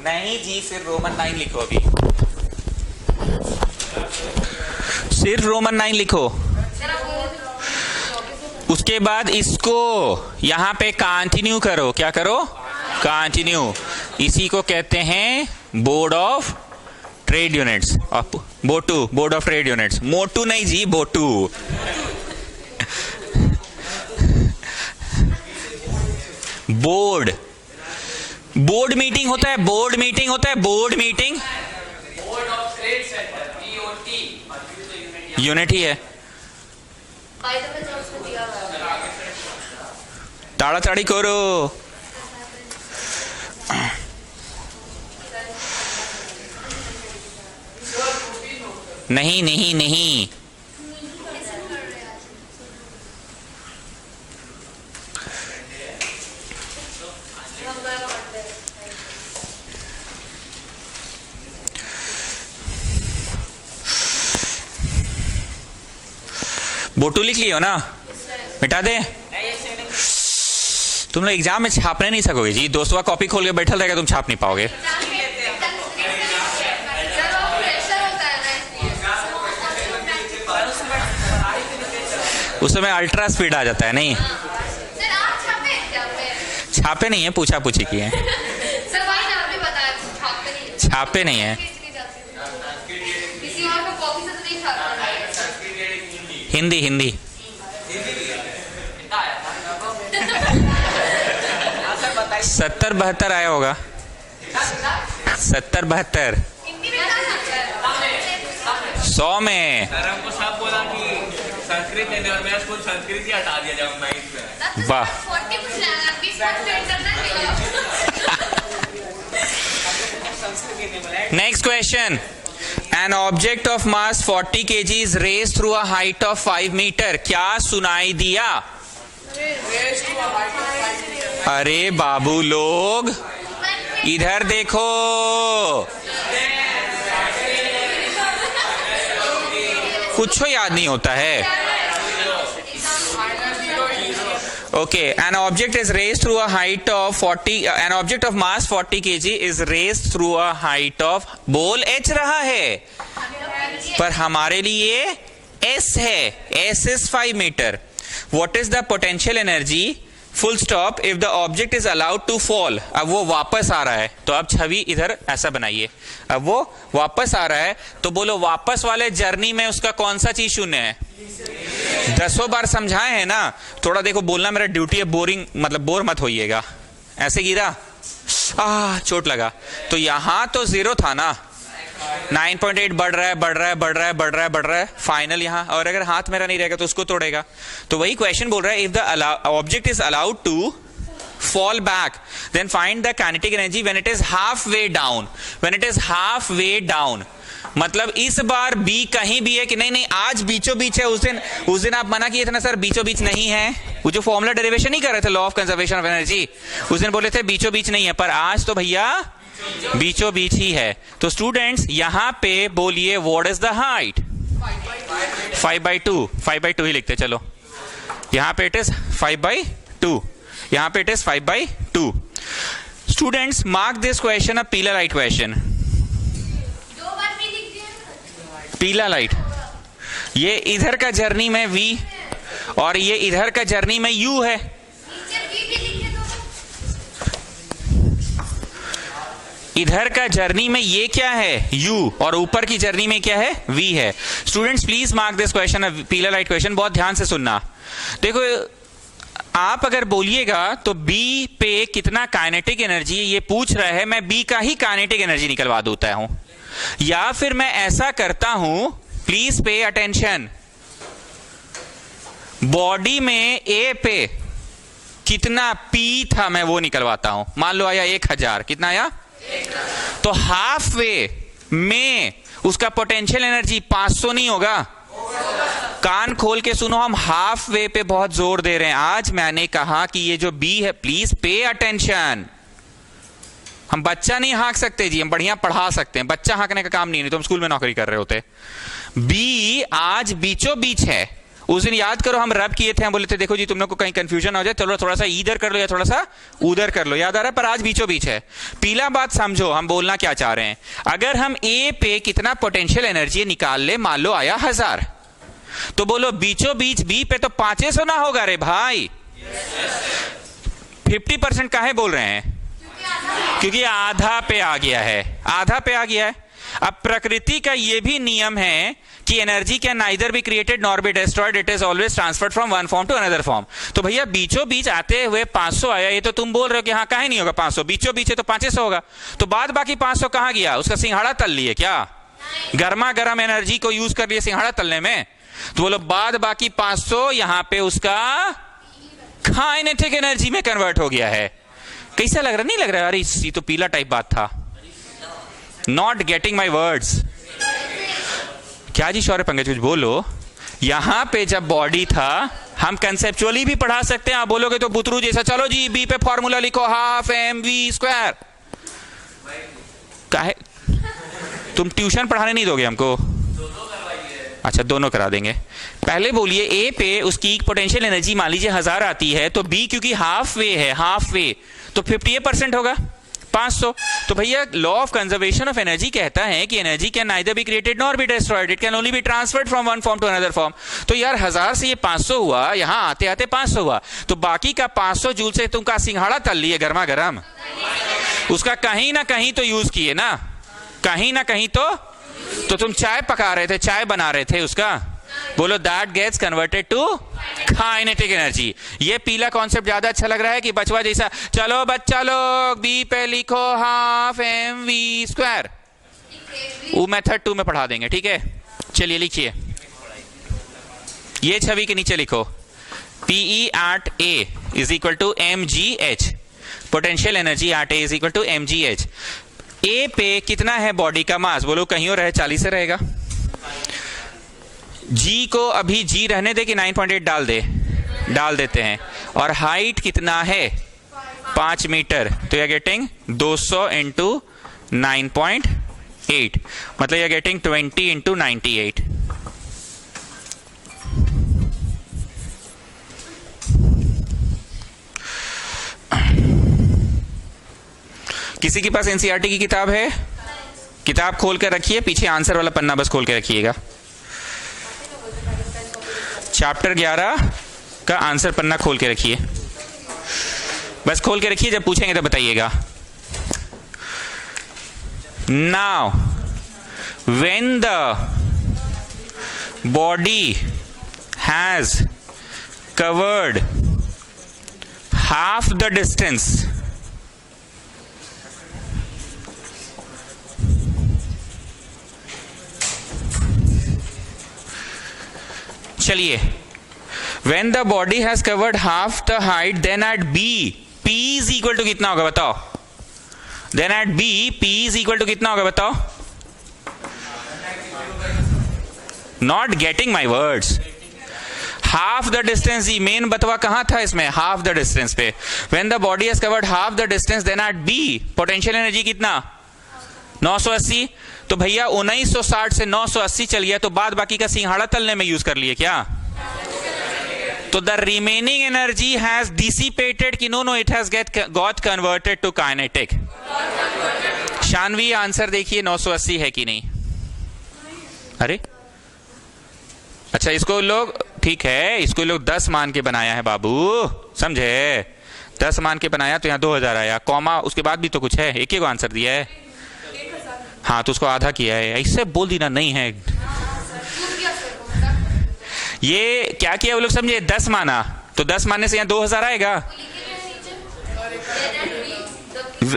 नहीं जी, सिर्फ रोमन 9 लिखो, अभी सिर्फ रोमन 9 लिखो। उसके बाद इसको यहां पे कंटिन्यू करो। क्या करो? कंटिन्यू। इसी को कहते हैं board of trade units. BOTU, board of trade units. मोटू नहीं जी, बोटू। बोर्ड, बोर्ड मीटिंग होता है, बोर्ड मीटिंग होता है, board meeting. Board of trade centre, BOT, unit ही है। ताड़ाताड़ी करो। नहीं नहीं नहीं, बोटू लिख लियो ना, मिटा दे। तुम लोग एग्जाम में छापने नहीं सकोगे जी, दोस्तों का कॉपी खोल के बैठल रहेगा, तुम छाप नहीं पाओगे। उस समय अल्ट्रा स्पीड आ जाता है। नहीं छापे नहीं है, पूछा पूछी की है, छापे नहीं है। हिंदी हिंदी 70-72 आया होगा, 70-72 100 में। हमको सब बोला कि संस्कृत लेने और मैं स्कूल संस्कृत ही हटा दिया जब 9th में। वाह। Next question. An object of mass 40 kg is raised through a height of 5 meter. क्या सुनाई दिया? अरे बाबू लोग इधर देखो, कुछ याद नहीं होता है। Okay, an object is raised through a height of 40, an object of mass 40 kg is raised through a height of, बोल h रहा है, पर हमारे लिए s है, s is 5 meter. What is the potential energy full stop if the object is allowed to fall? अब वो वापस आ रहा है, तो अब छवि इधर ऐसा बनाइए, अब वो वापस आ रहा है, तो बोलो वापस वाले जर्नी में उसका कौन सा चीज शून्य है? 10 बार समझाए हैं ना, थोड़ा देखो बोलना मेरा ड्यूटी है, बोरिंग मतलब बोर मत होइएगा। ऐसे गिरा, चोट लगा, तो यहां तो 0 था ना, 9.8 बढ़ रहा है, बढ़ रहा है, बढ़ रहा है, बढ़ रहा है, बढ़ रहा है, फाइनल यहां, और अगर हाथ मेरा नहीं रहेगा तो उसको तोड़ेगा। तो वही क्वेश्चन बोल रहा है, if the object is allowed to fall back, then find the kinetic energy when it is halfway down. When it is halfway down, मतलब इस बार B कहीं भी है कि नहीं, नहीं आज बीचों बीच है। उस दिन आप मना किए थे ना सर बीचों बीच नहीं है, वो जो फॉर्मूला डेरिवेशन नहीं कर रहे थे law of conservation of energy, उस दिन बोले थे बीचों बीच नहीं है, पर आज तो भैया बीचों बीच ही है। तो स्टूडेंट्स यहां पे बोलिए व्हाट इज द हाइट? 5/2, 5/2 ही लिखते चलो, यहां पे इट इज 5/2, यहां पे it is 5/2। Students mark this question a पीला लाइट क्वेश्चन। पीला लाइट, ये इधर का जर्नी में v और ये इधर का जर्नी में u है। इधर का जर्नी में ये क्या है? u, और ऊपर की जर्नी में क्या है? v है। Students please mark this question पीला लाइट क्वेश्चन, बहुत ध्यान से सुनना। देखो आप अगर बोलिएगा तो B पे कितना काइनेटिक एनर्जी ये पूछ रहा है, मैं B का ही काइनेटिक एनर्जी निकलवा देता हूं, या फिर मैं ऐसा करता हूं, प्लीज पे अटेंशन, बॉडी में A पे कितना P था मैं वो निकलवाता हूं। मान लो आया 1000, कितना आया? तो हाफ वे में उसका पोटेंशियल एनर्जी 500 नहीं होगा? कान खोल के सुनो, हम हाफ वे पे बहुत जोर दे रहे हैं। आज मैंने कहा कि ये जो बी है, प्लीज पे अटेंशन, हम बच्चा नहीं हाँक सकते जी, हम बढ़िया पढ़ा सकते हैं, बच्चा हाँकने का काम नहीं तो हम स्कूल में नौकरी कर रहे होते। बी आज बीचों बीच है। उस दिन याद करो हम रब किए थे, हम बोले थे देखो जी तुम लोग को कहीं कंफ्यूजन हो जाए, चलो थोड़ा सा इधर कर लो या थोड़ा सा उधर कर लो, याद आ रहा है? पर आज बीचों बीच है। पीला बात समझो हम बोलना क्या चाह रहे हैं। अगर हम ए पे कितना पोटेंशियल एनर्जी निकाल ले, मान लो आया 1000, तो बोलो बीचों बीच बी पे तो 500 ना होगा रे भाई। 50% काहे बोल रहे हैं? क्योंकि आधा पे आ गया है, आधा पे आ गया है। अब प्रकृति का यह भी नियम है कि energy can neither be created nor be destroyed, it is always transferred from one form to another form. तो भैया बीचों बीच आते हुए 500 आया, ये तो तुम बोल रहे हो कि हाँ काहे नहीं होगा 500, बीचों बीच है तो 500 होगा। तो बाद बाकी 500 कहां गया? उसका सिंघाड़ा तल लिए क्या? गर्मा गर्म एनर्जी को यूज कर लिए सिंघाड़ा तलने में। तो बोलो बाद बाकी 500 यहां पे उसका काइनेटिक एनर्जी में कन्वर्ट हो गया है। कैसा लग रहा? नहीं लग रहा? अरे ये तो पीला टाइप बात था। Not getting my words. क्या जी शौर्य पंकज कुछ बोलो। यहां पे जब बॉडी था हम कंसेप्चुअली भी पढ़ा सकते हैं, आप बोलोगे तो बुतरू जैसा, चलो जी बी पे फॉर्मूला लिखो ½ काहे तुम ट्यूशन पढ़ाने नहीं दोगे हमको? अच्छा दोनों करा देंगे। पहले बोलिए ए पे उसकी पोटेंशियल एनर्जी मान लीजिए 1000 आती है, तो बी क्योंकि हाफ वे है, हाफ वे तो 58% होगा 500। तो भैया law of conservation of energy कहता है कि energy can neither be created nor be destroyed, it can only be transferred from one form to another form. तो यार 1000 से ये 500 हुआ, यहां आते आते 500 हुआ, तो बाकी का 500 जूल से तुम का सिंघाड़ा तल लिए गर्मा गर्म, उसका कहीं ना कहीं तो यूज किए ना, कहीं ना कहीं तो तुम चाय पका रहे थे, चाय बना रहे थे उसका। बोलो that gets converted to kinetic energy. ये पीला कॉन्सेप्ट ज्यादा अच्छा लग रहा है कि बचवा जैसा? चलो बच्चा लोग बी पे लिखो ½ वो मेथड 2 में पढ़ा देंगे, ठीक है? चलिए लिखिए, ये छवि के नीचे लिखो PE at A is equal to mgh, potential energy at A is equal to mgh। ए पे कितना है बॉडी का मास? बोलो कहीं और रहे 40 से रहेगा। जी को अभी जी रहने दे कि 9.8 डाल दे? डाल देते हैं, और हाइट कितना है 5 मीटर, तो यू आर गेटिंग 200 इंटू 9.8, मतलब यू आर गेटिंग 20 इंटू 98। किसी के पास एनसीईआरटी की किताब है? किताब खोल कर रखिए, पीछे आंसर वाला पन्ना बस खोल के रखिएगा। चैप्टर 11 का आंसर पन्ना खोल के रखिए, बस खोल के रखिए, जब पूछेंगे तो बताइएगा। Now when the body has covered half the distance, चलिए, when the body has covered half the height, then at B, P is equal to कितना होगा बताओ? Then at B, P is equal to कितना होगा बताओ? Not getting my words. Half the distance, he main बतवा कहां था इसमें? हाफ द डिस्टेंस पे। When the body has covered half the distance, then at B, potential energy कितना? 980। तो भैया 1960 से 980 चल गया, तो बाद बाकी का सिंघाड़ा तलने में यूज कर लिए क्या? तो the remaining energy has dissipated कि no? It has got converted to kinetic. Shanvi answer देखिए 980 है कि नहीं? अरे अच्छा, इसको लोग ठीक है, इसको लोग 10 मान के बनाया है बाबू, समझे? 10 मान के बनाया तो यहाँ 2000 आया, कॉमा उसके बाद भी तो कुछ है, एक ही को आंसर दिया है। हाँ तो उसको आधा किया है, ऐसे बोल दी ना, नहीं है। ये क्या किया वो लोग समझे? 10 माना, तो 10 मानने से यहाँ 2000 आएगा।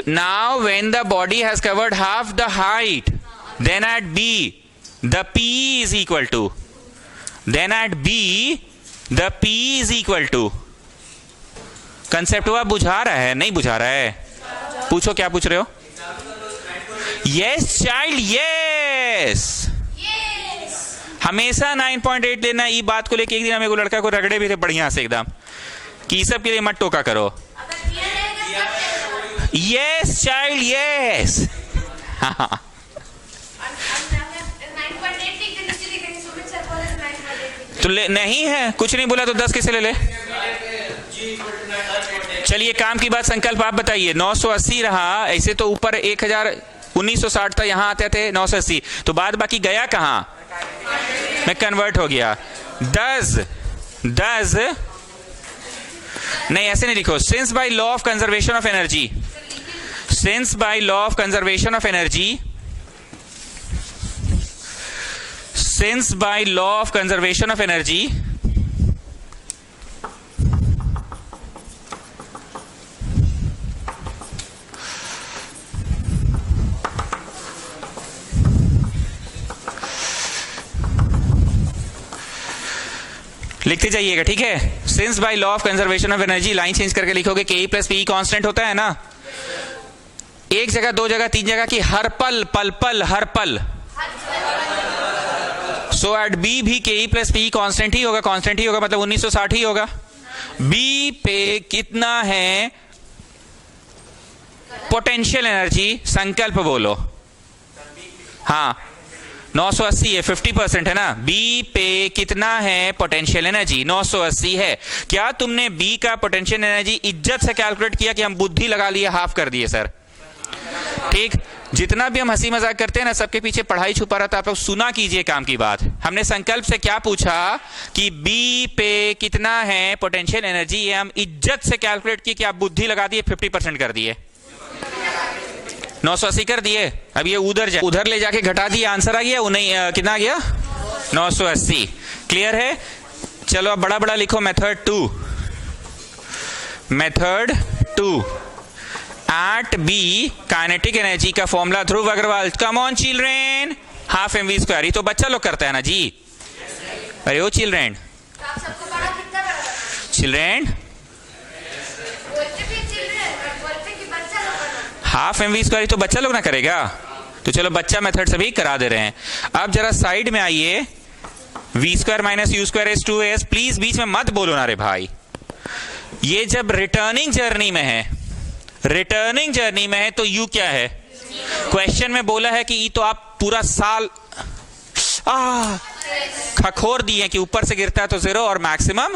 Now when the body has covered half the height, then at B the P is equal to, then at B the P is equal to. Concept हुआ? बुझा रहा है? नहीं बुझा रहा है? पूछो क्या पूछ रहे हो? Yes child, yes. हमेशा 9.8 लेना। ये बात को लेके एक दिन मेरे को लड़का को रगड़े भी थे बढ़िया से एकदम कि सब के लिए मत टोका करो। Yes child, yes. तो नहीं है, कुछ नहीं बोला तो 10 किसे ले ले? चलिए काम की बात, संकल्प आप बताइए। 980 रहा, ऐसे तो ऊपर 1960 था, यहां आते थे 980, तो बाद बाकी गया कहां? मैं कन्वर्ट हो गया। 10 नहीं, ऐसे नहीं लिखो। Since by law of conservation of energy, since by law of conservation of energy, since by law of conservation of energy, लिखते जाइएगा, ठीक है? Since by law of conservation of energy, line change करके लिखोगे के प्लस पी कांस्टेंट होता है ना, एक जगह, दो जगह, तीन जगह की, हर पल पल पल हर पल। सो एट बी भी के प्लस पी कांस्टेंट ही होगा, कांस्टेंट ही होगा, मतलब 1960 ही होगा। बी पे कितना है पोटेंशियल एनर्जी? संकल्प बोलो। हाँ 980 है, 50% है ना। बी पे कितना है पोटेंशियल एनर्जी? 980 है। क्या तुमने बी का पोटेंशियल एनर्जी इज्जत से कैलकुलेट किया कि हम बुद्धि लगा लिए, हाफ कर दिए सर? ठीक, जितना भी हम हंसी मजाक करते हैं ना, सबके पीछे पढ़ाई छुपा रहता है। आप लोग सुना कीजिए काम की बात। हमने संकल्प से क्या पूछा कि बी पे कितना है पोटेंशियल एनर्जी, ये हम इज्जत से कैलकुलेट किए कि आप बुद्धि लगा दिए, 50% कर दिए, 980 कर दिए। अब ये उधर ले जाके घटा दिए, आंसर आ गया। नहीं कितना आ गया? 980। क्लियर है? चलो अब बड़ा बड़ा लिखो। Method 2, method 2 at B kinetic energy का formula Dhruv Agarwal. Come on children, half mv square. ये तो बच्चा लोग करता है ना जी। अरे ओ children, children half mv square तो बच्चा लोग ना करेगा, तो चलो बच्चा मेथड से भी करा दे रहे हैं। अब जरा साइड में आइए। v square minus u square is 2as। Please बीच में मत बोलो ना रे भाई, ये जब रिटर्निंग जर्नी में है, रिटर्निंग जर्नी में है तो यू क्या है? क्वेश्चन में बोला है कि ई तो आप पूरा साल खखोर दिए कि ऊपर से गिरता है तो 0 और मैक्सिमम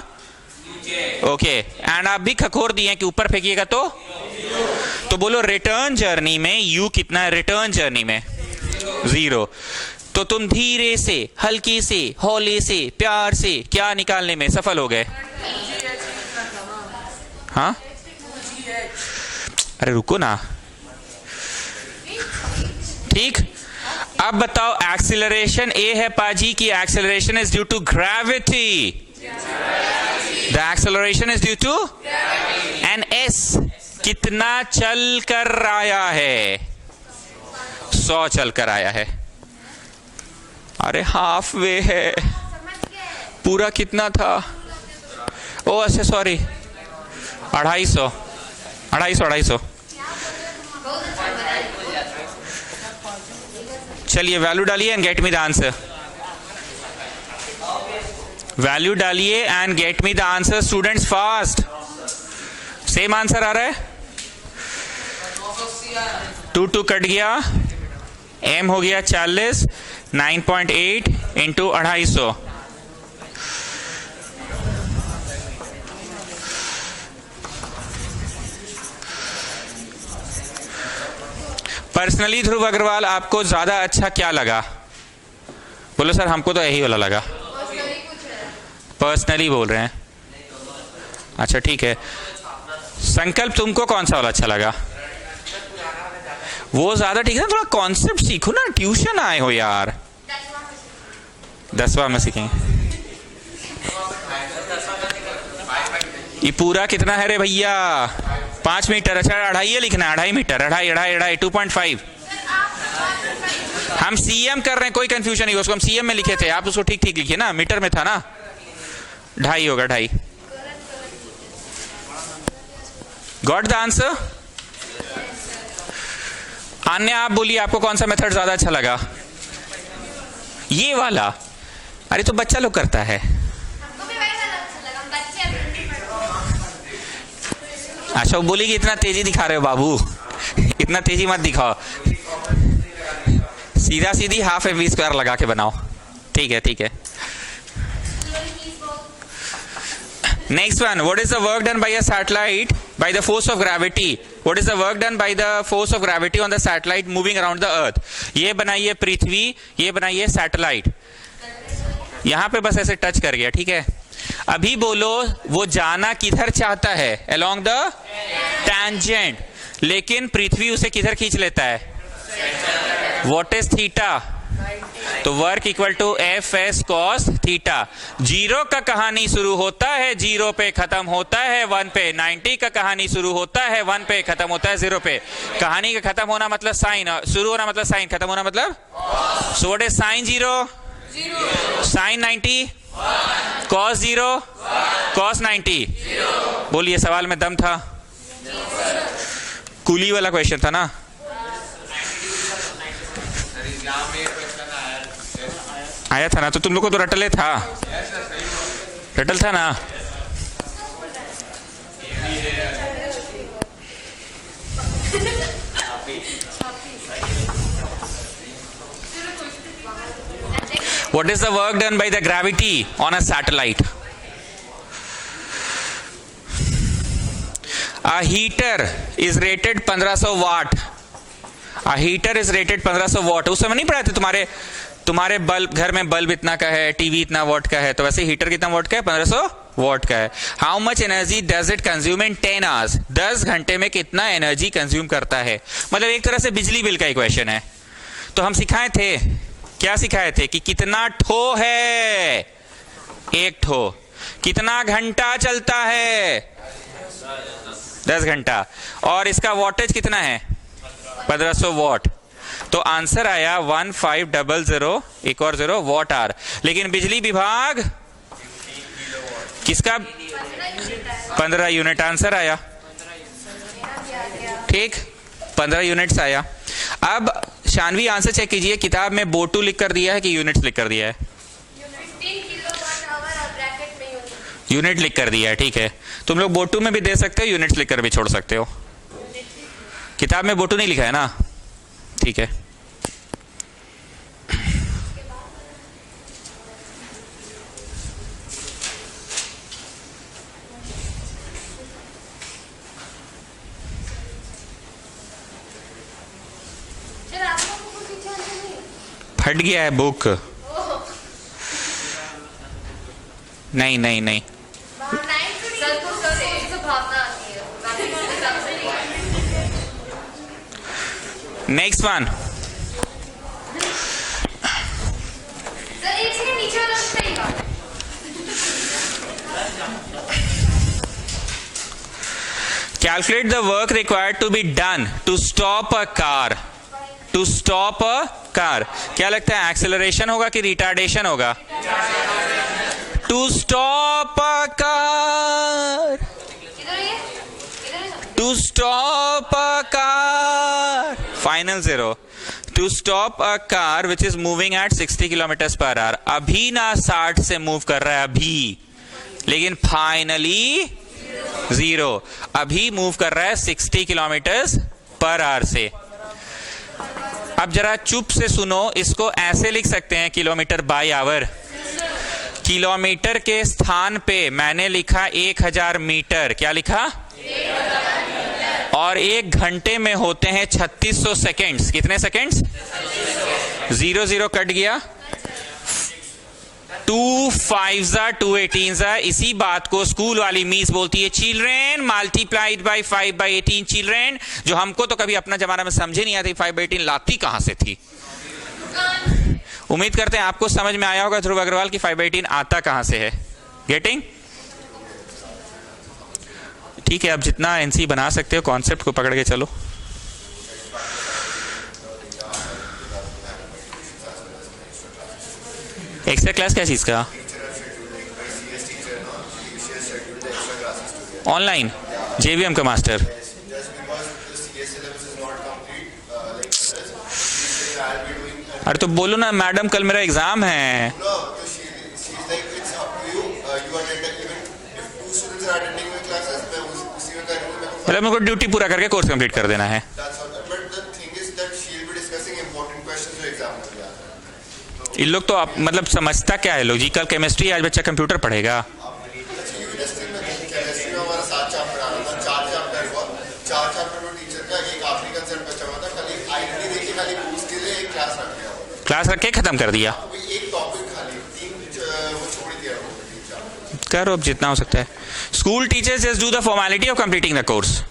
ओके, एंड आप भी खखोर दिए कि ऊपर फेंकिएगा तो बोलो रिटर्न जर्नी में यू कितना है? रिटर्न जर्नी में 0। तो तुम धीरे से, हल्की से, हौले से, प्यार से क्या निकालने में सफल हो गए? हाँ, अरे रुको ना, ठीक। अब बताओ एक्सीलरेशन ए है पाजी की acceleration is due to gravity, the acceleration is due to and S कितना चल कर आया है? 100 चल कर आया है। अरे हाफ वे है, पूरा कितना था? ओ अच्छा सॉरी, 250। चलिए वैल्यू डालिए and get me the answer. Value डालिए and get me the answer students, fast. Same answer आ रहा है, 2 कट गया, m हो गया 40, 9.8 इंटू 250। पर्सनली ध्रुव अग्रवाल आपको ज्यादा अच्छा क्या लगा? बोलो सर हमको तो यही वाला लगा। पर्सनली बोल रहे हैं, अच्छा ठीक है। संकल्प तुमको कौन सा वाला अच्छा लगा? वो ज्यादा ठीक है, थोड़ा कॉन्सेप्ट सीखो ना, ट्यूशन आए हो यार। 10वां में सीखेंगे। ये पूरा कितना है रे भैया? 5 मीटर। अच्छा 2.5 लिखना है, 2.5 मीटर, 2.5 2.5। हम सीएम कर रहे हैं, कोई कंफ्यूजन नहीं, उसको हम सीएम में लिखे थे, आप उसको ठीक ठीक लिखिए ना, मीटर में था ना, 2.5 होगा, 2.5। Got the answer? अन्य आप बोलिए आपको कौन सा मेथड ज्यादा अच्छा लगा? ये वाला? अरे तो बच्चा लोग करता है। अच्छा वो बोलेगी इतना तेजी दिखा रहे हो बाबू, इतना तेजी मत दिखाओ, सीधा सीधी हाफ mv स्क्वायर लगा के बनाओ। ठीक है ठीक है। Next one, what is the work done by a satellite by the force of gravity? What is the work done by the force of gravity on the satellite moving around the earth? ये बनाइए पृथ्वी, ये बनाइए सैटेलाइट। यहां पे बस ऐसे टच कर गया, ठीक है। अभी बोलो वो जाना किधर चाहता है? along the tangent, लेकिन पृथ्वी उसे किधर खींच लेता है? What is theta? तो work equal to F S cos theta. 0 का कहानी शुरू होता है 0 पे, खत्म होता है 1 पे। 90 का कहानी शुरू होता है 1 पे, खत्म होता है 0 पे। कहानी का खत्म होना मतलब साइन, शुरू होना मतलब साइन, खत्म होना मतलब so what is sine 0? Sine 90, cos 0, cos 90। बोलिए सवाल में दम था? कूली वाला क्वेश्चन था ना? आया था ना? तो तुम लोग को तो रटले था, रटल था ना? What is the work done by the gravity on a satellite? A heater is rated 1500 watt. A heater is rated 1500 watt. उस समय नहीं पढ़ा थे तुम्हारे बल्ब, घर में बल्ब इतना का है, टीवी इतना वॉट का है, तो वैसे हीटर कितना वॉट का है? 1500 वॉट का है। How much energy does it consume in 10 hours? 10 घंटे में कितना एनर्जी कंज्यूम करता है? मतलब एक तरह से बिजली बिल का इक्वेशन है। तो हम सिखाए थे, क्या सिखाए थे? कि कितना ठो है? 1 ठो। कितना घंटा चलता है? 10 घंटा। और इसका वॉटेज कितना है? 1500 वॉट। तो आंसर आया 1500, एक और 0 वॉट आवर। लेकिन बिजली विभाग किसका? 15 यूनिट आंसर आया, ठीक, 15 यूनिट्स आया। अब शानवी आंसर चेक कीजिए, किताब में बोटू लिख कर दिया है कि यूनिट्स लिख कर दिया है? यूनिट लिख कर दिया है, ठीक है। तुम लोग बोटू में भी दे सकते हो, यूनिट्स लिख कर भी छोड़ सकते हो। किताब में बोटू नहीं लिखा है ना, ठीक है। फट गया है बुक। नहीं नहीं नहीं, next one. Calculate the work required to be done to stop a car. To stop a car, क्या लगता है, एक्सेलरेशन होगा कि रिटार्डेशन होगा? To stop a car, to stop a car, final zero. To stop a car which is moving at 60 kilometre per hour. अभी ना 60 से मूव कर रहा है अभी, लेकिन फाइनली जीरो। अभी मूव कर रहा है 60 किलोमीटर पर आवर से। अब जरा चुप से सुनो, इसको ऐसे लिख सकते हैं किलोमीटर बाय आवर। किलोमीटर के स्थान पे मैंने लिखा 1000 मीटर। क्या लिखा? 1000 और 1 घंटे में होते हैं 3600 सेकेंड्स। कितने सेकेंड्स? 0 कट गया, 2 5 218। इसी बात को स्कूल वाली मीस बोलती है चिल्ड्रेन मल्टीप्लाइड बाय 5/18 चिल्ड्रेन, जो हमको तो कभी अपना जमाना में समझे नहीं आती 5/18 लाती कहां से थी। उम्मीद करते हैं आपको समझ में आया होगा ध्रुव अग्रवाल की 5/18 आता कहां से है। गेटिंग? ठीक है, अब जितना एनसी बना सकते हो कॉन्सेप्ट को पकड़ के चलो। एक्स्ट्रा क्लास क्या चीज का? ऑनलाइन जेवीएम का मास्टर। अरे तो बोलो ना मैडम कल मेरा एग्जाम है। मतलब मेरे को ड्यूटी पूरा करके कोर्स कंप्लीट कर देना है। इन लोग तो आप मतलब समझता क्या है लॉजिकल केमिस्ट्री, आज बच्चा कंप्यूटर पढ़ेगा। क्लास रख के खत्म कर दिया। करो अब जितना हो सकता है। School teachers just do the formality of completing the course.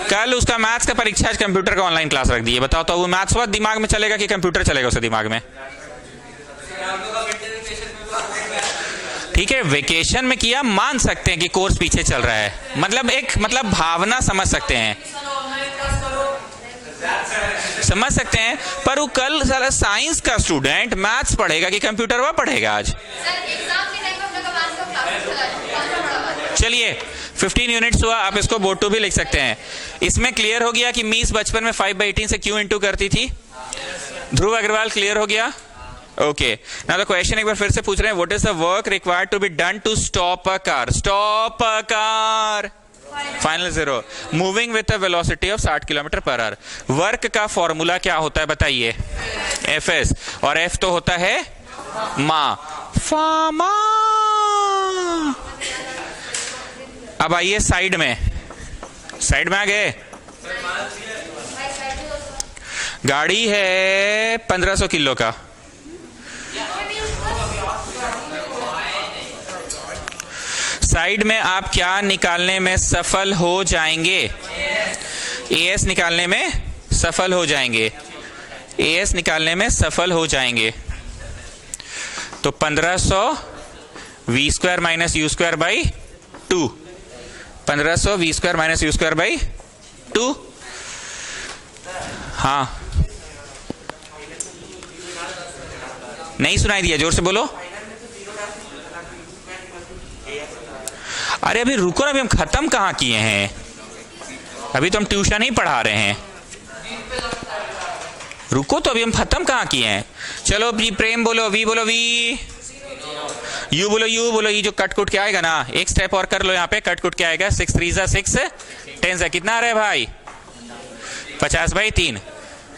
कल उसका मैथ्स का परीक्षा आज कंप्यूटर का ऑनलाइन क्लास रख दिए। बताओ तो वो मैथ्स बहुत दिमाग में चलेगा कि कंप्यूटर चलेगा उसके दिमाग में? ठीक है, वेकेशन में किया, मान सकते हैं कि कोर्स पीछे चल रहा है, मतलब भावना समझ सकते हैं, समझ सकते हैं। पर वो कल सारा साइंस का स्टूडेंट मैथ्स पढ़ेगा कि कंप्यूटर वह पढ़ेगा आज? चलिए 15 यूनिट्स हुआ, आप इसको बोर्ड 2 भी लिख सकते हैं। इसमें क्लियर हो गया कि मीस बचपन में 5/18 से क्यों इंटू करती थी। ध्रुव अग्रवाल क्लियर हो गया? ओके, नाउ द क्वेश्चन एक बार फिर से पूछ रहे हैं, what is the work required to be done to stop a car? Stop a car, final zero, moving with a velocity of 60 kilometre per hour. Work का फॉर्मूला क्या होता है बताइए? एफएस, और एफ तो होता है मा, फामा। अब आइए साइड में आ गए। गाड़ी है 1500 किलो का, साइड में आप क्या निकालने में सफल हो जाएंगे? एएस निकालने में सफल हो जाएंगे, एएस निकालने में सफल हो जाएंगे। तो 1500 v square minus u square by 2, 1500 v square minus u square by 2। हाँ, नहीं सुनाई दिया, जोर से बोलो। अरे अभी रुको ना, अभी हम खत्म कहाँ किए हैं, अभी तो हम ट्यूशन ही पढ़ा रहे हैं। रुको तो, अभी हम खत्म कहाँ किए हैं। चलो जी प्रेम बोलो, वी बोलो, वी। यू बोलो, यू बोलो, ये जो कट कुट के आएगा ना, एक स्टेप और कर लो यहाँ पे, कट कुट के आएगा 6 3 6 10 से कितना आ रहा है भाई? 50/3।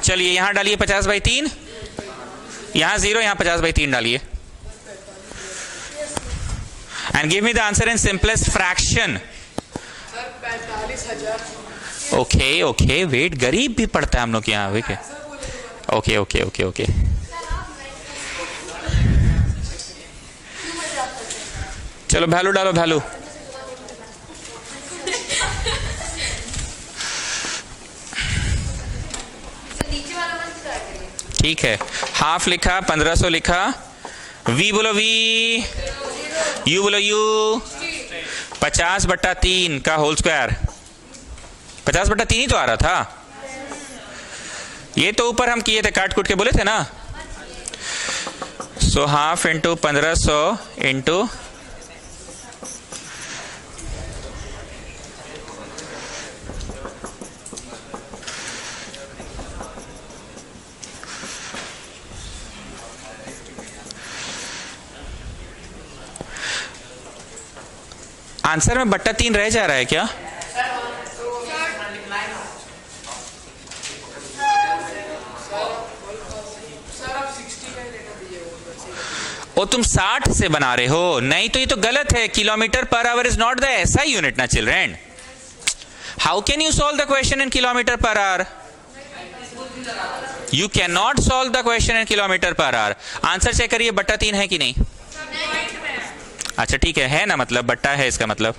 चलिए यहां डालिए 50/3, यहां 0, यहां 50/3 डालिए and give me the answer in simplest fraction. Okay okay wait, गरीब भी पढ़ता है हम लोग के यहाँ। ओके ओके ओके ओके चलो वैल्यू डालो, वैल्यू। ठीक है, हाफ लिखा, 1500 लिखा, वी बोलो वी, यू बोलो यू, 50/3 का होल स्क्वायर, 50/3 ही तो आ रहा था। ये तो ऊपर हम किए थे, काट कूट के बोले थे ना। So half into 1500 into answer में बट्टा 3 रह जा रहा है क्या? ओ तुम 60 से बना रहे हो? नहीं तो ये तो गलत है। Kilometre per hour is not the SI unit ना children. How can you solve the question in kilometre per hour? You can not solve the question in kilometre per hour. Answer check करिए, बट्टा 3 है कि नहीं? अच्छा ठीक है ना, मतलब बट्टा है इसका मतलब।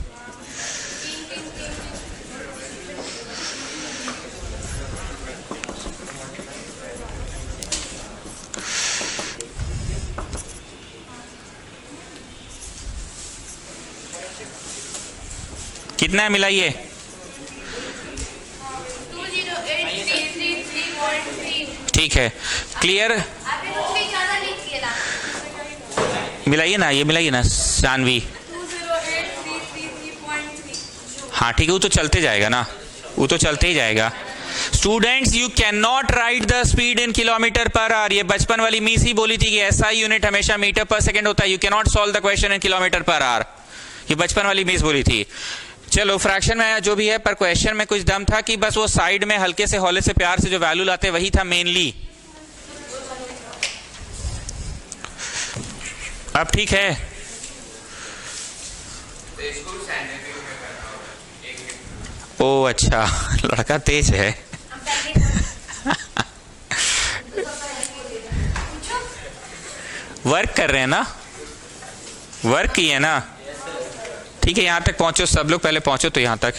कितना है मिलाइए? 208,333.3। ठीक है, क्लियर। मिलाइए ना, ये मिलाइए ना सानवी। 208,333.3। हाँ ठीक है, वो तो चलते जाएगा ना, वो तो चलते ही जाएगा। Students you can not right the speed in kilometre per our. ये बचपन वाली मिस ही बोली थी कि ऐसा यूनिट हमेशा मीटर पर सेकंड होता है। You can not solve the question in kilometre per our, ये बचपन वाली मिस बोली थी। चलो फ्रैक्शन में जो भी है, पर क्वेश्चन में कुछ दम था कि बस वो साइड में हल्के से हौले से प्यार से जो वैल्यू लाते वही था मेनली। अब ठीक है। ओ अच्छा, लड़का तेज है। वर्क कर रहे हैं ना, वर्क किए ना। ठीक है, यहां तक पहुंचो सब लोग, पहले पहुंचो तो यहां तक।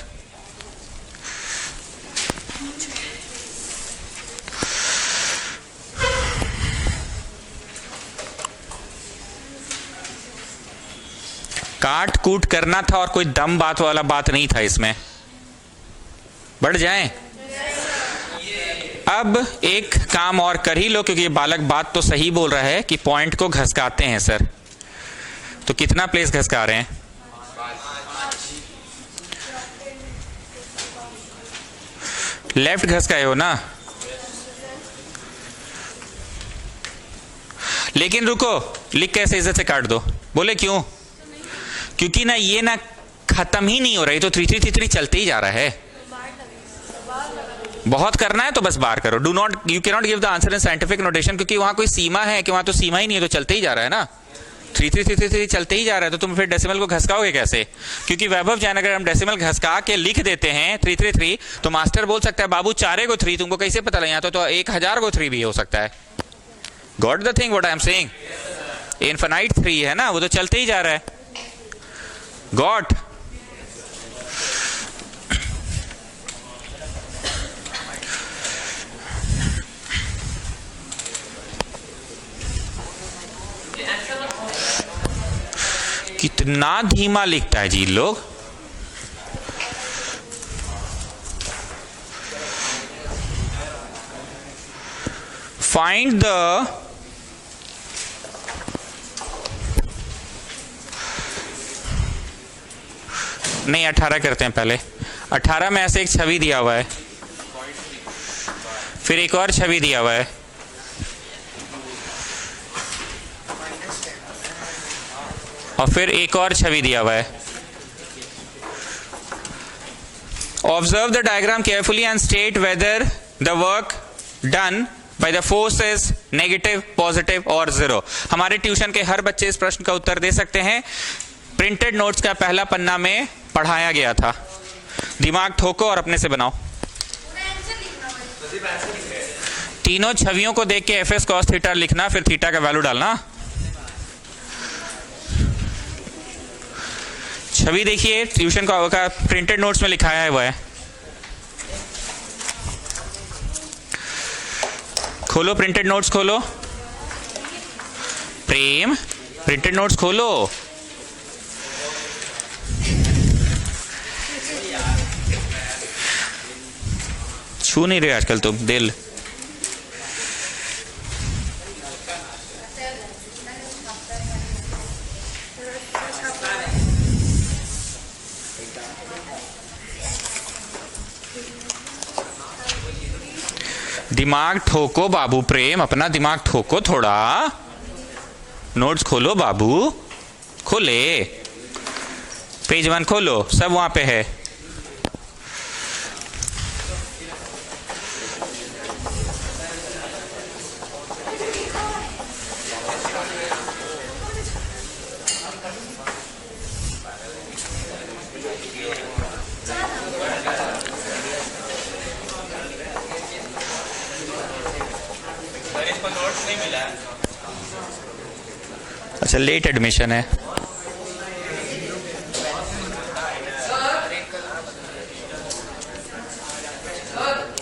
काट कूट करना था और कोई दम बात वाला बात नहीं था इसमें। बढ़ जाएं। अब एक काम और कर ही लो, क्योंकि ये बालक बात तो सही बोल रहा है कि पॉइंट को घसकाते हैं सर। तो कितना प्लेस घसका रहे हैं? लेफ्ट घसकाए हो ना। लेकिन रुको, लिख कैसे इज्जत से काट दो। बोले क्यों? क्योंकि ना ये ना खत्म ही नहीं हो रही, तो 3 3 3 3 चलते ही जा रहा है। बहुत करना है तो बस बार करो। Do not, you can not give the answer in scientific notation, क्योंकि वहां कोई सीमा है कि वहां तो सीमा ही नहीं है, तो चलते ही जा रहा है ना। 3 3 3 3 चलते ही जा रहा है, तो तुम फिर डेसिमल को घसकाओगे कैसे? क्योंकि वैभव जैन अगर हम डेसिमल घसका के लिख देते हैं 3 3 3, तो मास्टर बोल सकता है बाबू 4 को 3, तुमको कैसे पता लगा? तो 1000 को 3 भी हो सकता है। Got the thing what I am saying? Infinite 3 है ना, वो तो चलते ही जा रहा है। गॉट? कितना धीमा लिखता है जी लोग। फाइंड द नहीं 18 करते हैं पहले। 18 में ऐसे एक छवि दिया हुआ है, फिर एक और छवि दिया हुआ है, और फिर एक और छवि दिया हुआ है। Observe the diagram carefully and state whether the work done by the force is negative, positive और जीरो। हमारे ट्यूशन के हर बच्चे इस प्रश्न का उत्तर दे सकते हैं। प्रिंटेड नोट्स का पहला पन्ना में पढ़ाया गया था। दिमाग ठोको और अपने से बनाओ। तीनों छवियों को देख के एफ एस कॉस थीटा लिखना, फिर थीटा का वैल्यू डालना। छवि देखिए, ट्यूशन का प्रिंटेड नोट्स में लिखाया है वो है। खोलो प्रिंटेड नोट्स, खोलो प्रेम, प्रिंटेड नोट्स खोलो। छू नहीं रहे आजकल तुम दिल। दिमाग ठोको बाबू प्रेम, अपना दिमाग ठोको थोड़ा। नोट्स खोलो बाबू, खोले। पेज 1 खोलो, सब वहां पे है। नोट्स नहीं मिला। अच्छा, लेट एडमिशन है।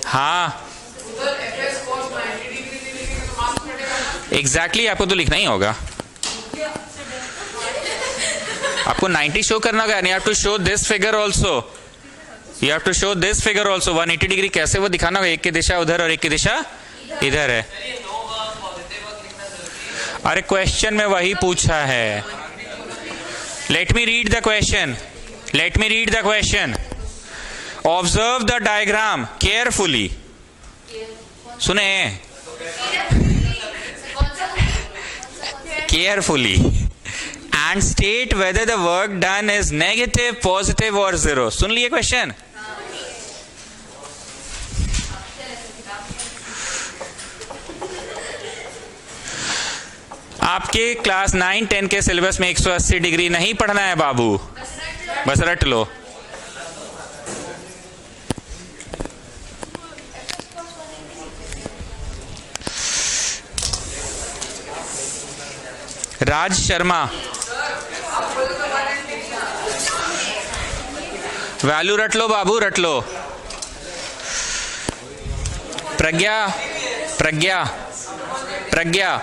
हाँ एग्जैक्टली आपको तो लिखना ही होगा। आपको 90 शो करना होगा। You have to show this figure also, you have to show this figure also. 180 degree कैसे वो दिखाना होगा, एक की दिशा उधर और एक की दिशा इधर है। अरे क्वेश्चन में वही पूछा है। Let me read the question, let me read the question. Observe the diagram carefully. सुने, carefully and state whether the work done is negative, positive और जीरो। सुन लिए क्वेश्चन? आपके क्लास 9-10 के सिलेबस में 180 डिग्री नहीं पढ़ना है बाबू, बस रट लो। राज शर्मा, वैल्यू रट लो बाबू, रट लो। प्रज्ञा, प्रज्ञा, प्रज्ञा,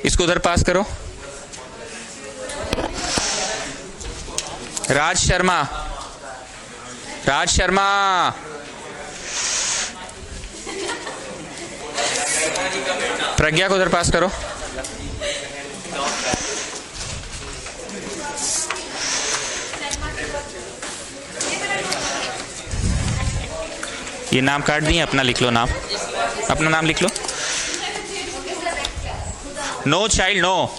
इसको उधर पास करो। राज शर्मा, राज शर्मा, प्रज्ञा को उधर पास करो। ये नाम काट दिए, अपना लिख लो नाम, अपना नाम लिख लो। No child no.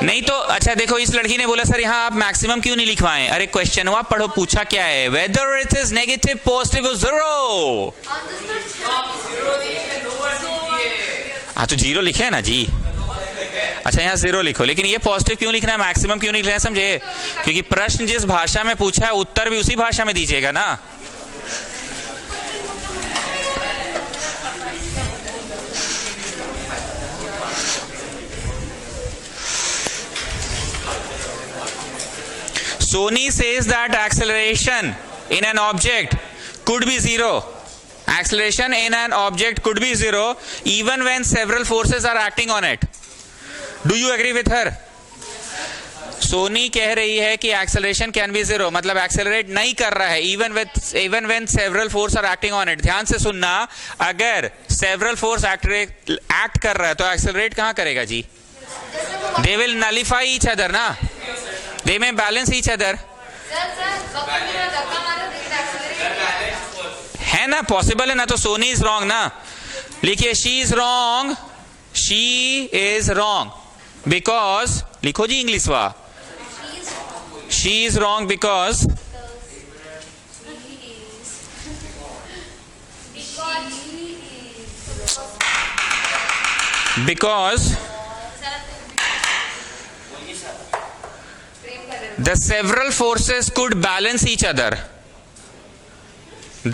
नहीं तो अच्छा देखो, इस लड़की ने बोला सर यहाँ आप मैक्सिमम क्यों नहीं लिखवाएं। अरे क्वेश्चन हुआ पढ़ो, पूछा क्या है, whether it is negative, positive, zero. हाँ तो जीरो लिखे है ना जी। अच्छा यहाँ जीरो लिखो, लेकिन ये पॉजिटिव क्यों लिखना है, मैक्सिमम क्यों नहीं लिखना है, समझे? क्योंकि प्रश्न जिस भाषा में पूछा है उत्तर भी उसी भाषा में दीजिएगा ना। Sony says that acceleration in an object could be zero. Acceleration in an object could be zero even when several forces are acting on it. Do you agree with her? Soni कह रही है कि acceleration can be zero, मतलब accelerate नहीं कर रहा है even when several forces are acting on it. ध्यान से सुनना, अगर several force act कर रहा है तो accelerate कहाँ करेगा जी? They will nullify each other ना, they may balance each other. है ना, पॉसिबल है ना, तो सोनी इज रॉन्ग ना। लिखिए she is wrong, she is wrong because, लिखो जी इंग्लिश वा, she is wrong because, because the several forces could balance each other.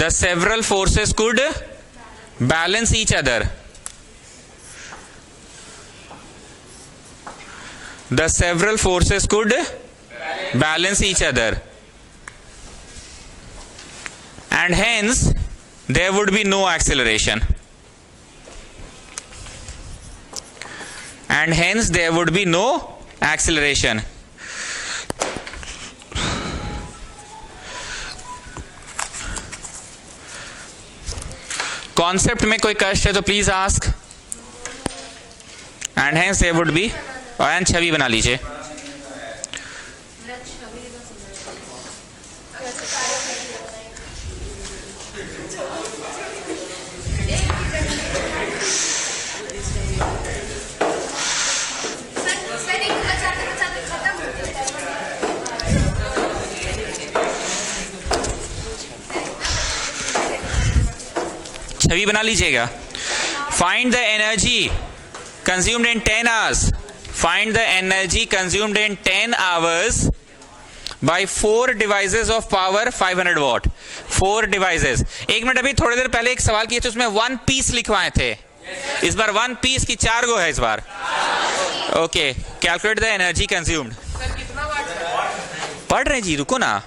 The several forces could balance each other. The several forces could balance each other. And hence there would be no acceleration. And hence there would be no acceleration. Concept में कोई कष्ट है तो please ask. And hence there would be, और छवि बना लीजिए. छवि बना लीजिएगा. Find the energy consumed in 10 hours. Find the energy consumed in 10 hours by 4 devices of power 500 watt. 4 devices. एक मिनट, अभी थोड़ी देर पहले एक सवाल किए थे, उसमें 1 पीस लिखवाए थे. इस बार 1 पीस की 4 गो है इस बार. Okay, calculate the energy consumed. पढ़ रहे जी, रुको ना.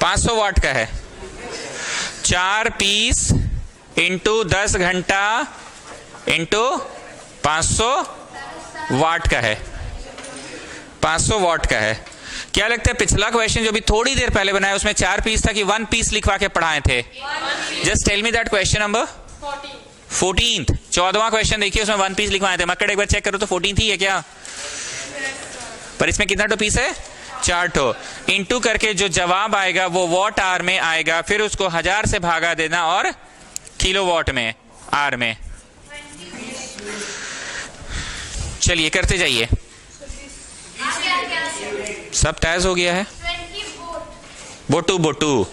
500 वाट का है. 4 पीस इंटू 10 घंटा इंटू 500 वाट का है. 500 वाट का है. क्या लगता है पिछला क्वेश्चन जो भी थोड़ी देर पहले बनाया उसमें 4 पीस था कि 1 पीस लिखवा के पढ़ाए थे? Just tell me that. Question number 14th. 14वां क्वेश्चन देखिए, उसमें 1 पीस लिखवाए थे. मक्कड़ एक बार चेक करो तो 14th ही है क्या? पर इसमें कितना टो पीस है? 4 ठो. इंटू करके जो जवाब आएगा वो वॉट आवर में आएगा, फिर उसको 1000 से भागा देना और किलोवाट में, आर में. चलिए करते जाइए. सब तैज हो गया है. बोटू बोटू.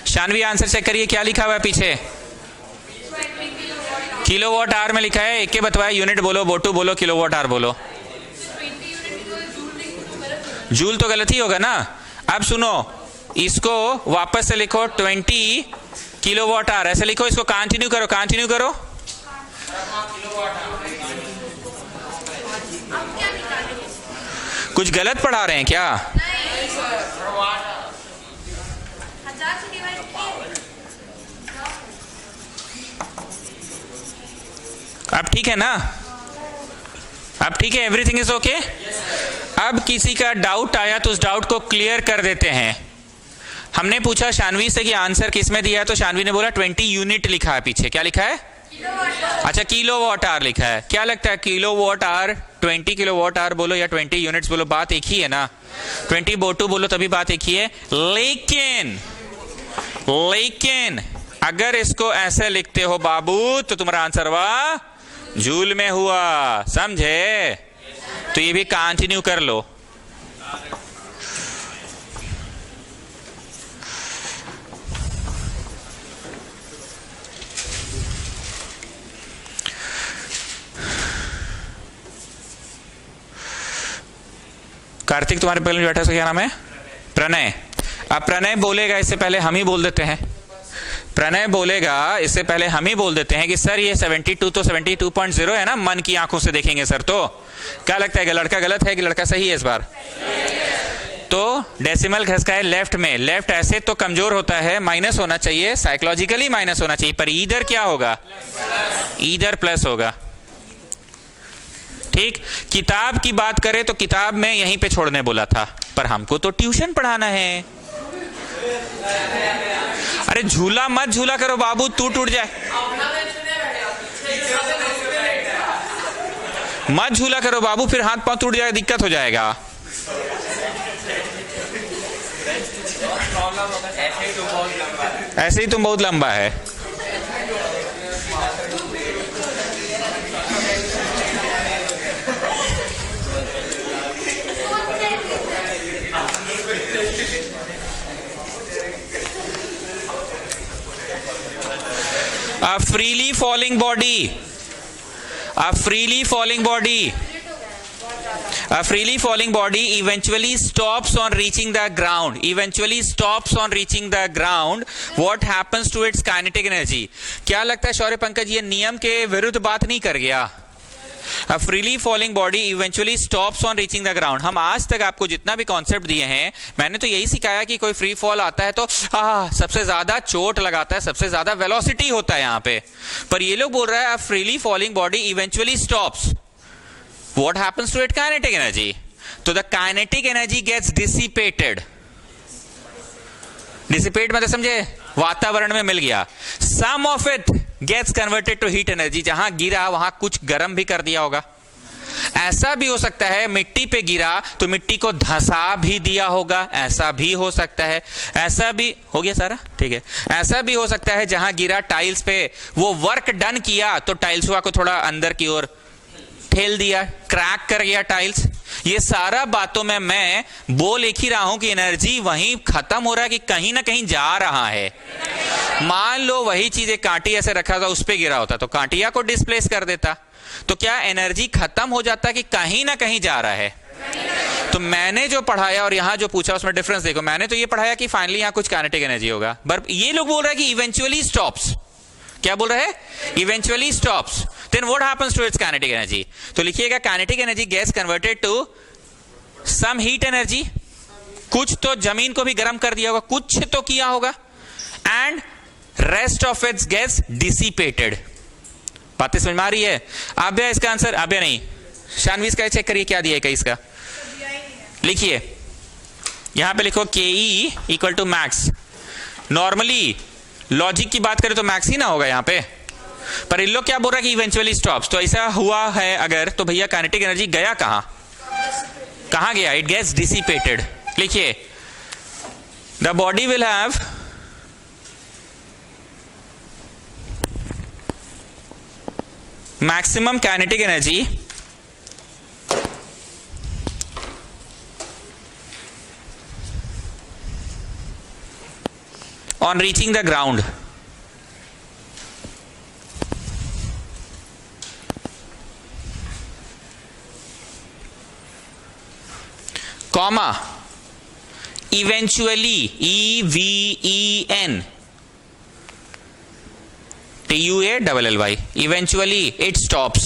शानवी आंसर चेक करिए, क्या लिखा हुआ है पीछे? किलोवाट आवर में लिखा है. एक के बतवाया, यूनिट बोलो, बोटू बोलो, किलोवाट आवर बोलो. जूल तो गलत ही होगा ना. अब सुनो, इसको वापस से लिखो 20 किलोवाट आवर, ऐसे लिखो. इसको कंटिन्यू करो, कंटिन्यू करो. कुछ गलत पढ़ा रहे हैं क्या? अब ठीक है ना? अब ठीक है, एवरीथिंग इज ओके. अब किसी का डाउट आया तो उस डाउट को क्लियर कर देते हैं. हमने पूछा शानवी से कि आंसर किस में दिया है, तो शानवी ने बोला 20 यूनिट लिखा है पीछे. क्या लिखा है? अच्छा, किलोवाट आवर लिखा है. क्या लगता है किलोवाट आवर, 20 किलोवाट आवर बोलो या 20 यूनिट्स बोलो, बात एक ही है ना. 20 बोटू बोलो तभी बात एक ही है. लेकिन अगर इसको ऐसे लिखते हो बाबू तो तुम्हारा आंसर वाह जूल में हुआ. समझे? तो ये भी कंटिन्यू कर लो. कार्तिक तुम्हारे बगल में बैठा, क्या नाम है? प्रणय. अब प्रणय बोलेगा, इससे पहले हम ही बोल देते हैं. प्रणय बोलेगा, इससे पहले हम ही बोल देते हैं कि सर ये 72 तो 72.0 है ना, मन की आंखों से देखेंगे सर. तो क्या लगता है कि लड़का गलत है कि लड़का सही है इस बार? तो डेसिमल घसका है लेफ्ट में. लेफ्ट ऐसे तो कमजोर होता है, माइनस होना चाहिए, साइकोलॉजिकली माइनस होना चाहिए, पर इधर क्या होगा? इधर प्लस होगा. ठीक. किताब की बात करें तो किताब में यहीं पे छोड़ने बोला था, पर हमको तो ट्यूशन पढ़ाना है. अरे अरे झूला मत झूला करो बाबू, तू टूट जाए। मत झूला करो बाबू, फिर हाथ पांव टूट जाएगा, दिक्कत हो जाएगा। ऐसे ही तुम बहुत लंबा है। A freely falling body, a freely falling body, a freely falling body eventually stops on reaching the ground. Eventually stops on reaching the ground. What happens to its kinetic energy? क्या लगता है शौर्य पंकज, ये नियम के विरुद्ध बात नहीं कर गया? A freely falling body eventually stops on reaching the ground. हम आज तक आपको जितना भी कॉन्सेप्ट दिए हैं, मैंने तो यही सिखाया कि कोई फ्री फॉल आता है तो सबसे ज्यादा चोट लगाता है, सबसे ज्यादा वेलोसिटी होता है यहाँ पे। पर ये लोग बोल रहा है a freely falling body eventually stops. What happens to its kinetic energy? तो the kinetic energy gets dissipated. Dissipate मतलब समझे, वातावरण में मिल गया। Some of it gets converted to heat energy. जहां गिरा वहां कुछ गर्म भी कर दिया होगा। ऐसा भी हो सकता है मिट्टी पे गिरा तो मिट्टी को धंसा भी दिया होगा, ऐसा भी हो सकता है। ऐसा भी हो गया सारा, ठीक है। ऐसा भी हो सकता है जहां गिरा टाइल्स पे, वो वर्क डन किया तो टाइल्स को थोड़ा अंदर की ओर ठेल दिया, क्रैक कर गया टाइल्स। ये सारा बातों में मैं बोल एक ही रहा हूं कि एनर्जी वहीं खत्म हो रहा है कि कहीं ना कहीं जा रहा है। मान लो वही चीज एक कांटी ऐसे रखा था, उस पे गिरा होता तो कांटिया को डिस्प्लेस कर देता, तो क्या एनर्जी खत्म हो जाता कि कहीं ना कहीं जा रहा है? तो मैंने जो पढ़ाया और यहां जो पूछा उसमें डिफरेंस देखो। मैंने तो ये पढ़ाया कि फाइनली यहां कुछ काइनेटिक एनर्जी होगा, बट ये लोग बोल रहे हैं कि इवेंचुअली स्टॉप्स। क्या बोल रहे हैं? Eventually stops. Then what happens to its kinetic energy? तो लिखिएगा kinetic energy gets converted to some heat energy. कुछ तो जमीन को भी गर्म कर दिया होगा, कुछ तो किया होगा, and rest of its gets dissipated. बातें समझ में आ रही है? आभ्या इसका आंसर, आभ्या नहीं, शानवी इसका चेक करिए क्या दिया है इसका। लिखिए यहां पे लिखो K E equal to max. Normally logic की बात करें तो मैक्स ही ना होगा यहां पे, पर इन लोग क्या बोल रहा है कि इवेंचुअली स्टॉप्स। तो ऐसा हुआ है अगर, तो भैया काइनेटिक एनर्जी गया कहां? कहां गया? It gets dissipated. लिखिए the body will have maximum kinetic energy on reaching the ground, comma eventually, EVEN TUALLY, eventually it stops.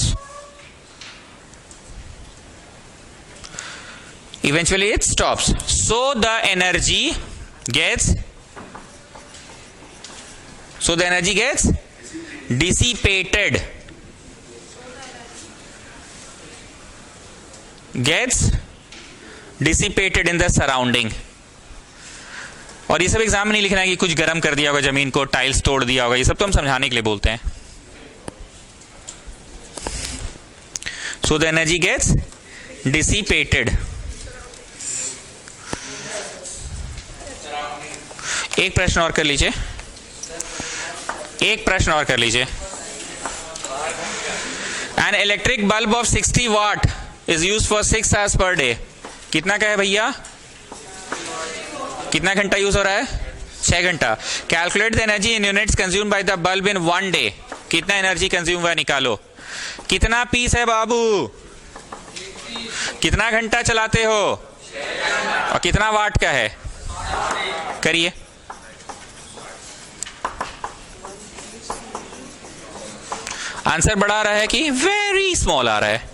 Eventually it stops. So the energy gets dissipated. Gets dissipated in the surrounding. और ये सब एग्जाम में नहीं लिखना है कि कुछ गर्म कर दिया होगा जमीन को, टाइल्स तोड़ दिया होगा, ये सब तो हम समझाने के लिए बोलते हैं। So the energy gets dissipated. एक प्रश्न और कर लीजिए, एक प्रश्न और कर लीजिए। An electric bulb of 60 what is used for 6 hours per day. कितना का है भैया? कितना घंटा यूज हो रहा है? 6 घंटा। Calculate the energy in units consume by the bulb in 1 day. कितना एनर्जी कंज्यूम हुआ निकालो। कितना पीस है बाबू? कितना घंटा चलाते हो? और कितना वाट का है? करिए। आंसर बड़ा आ रहा है कि वेरी स्मॉल आ रहा है?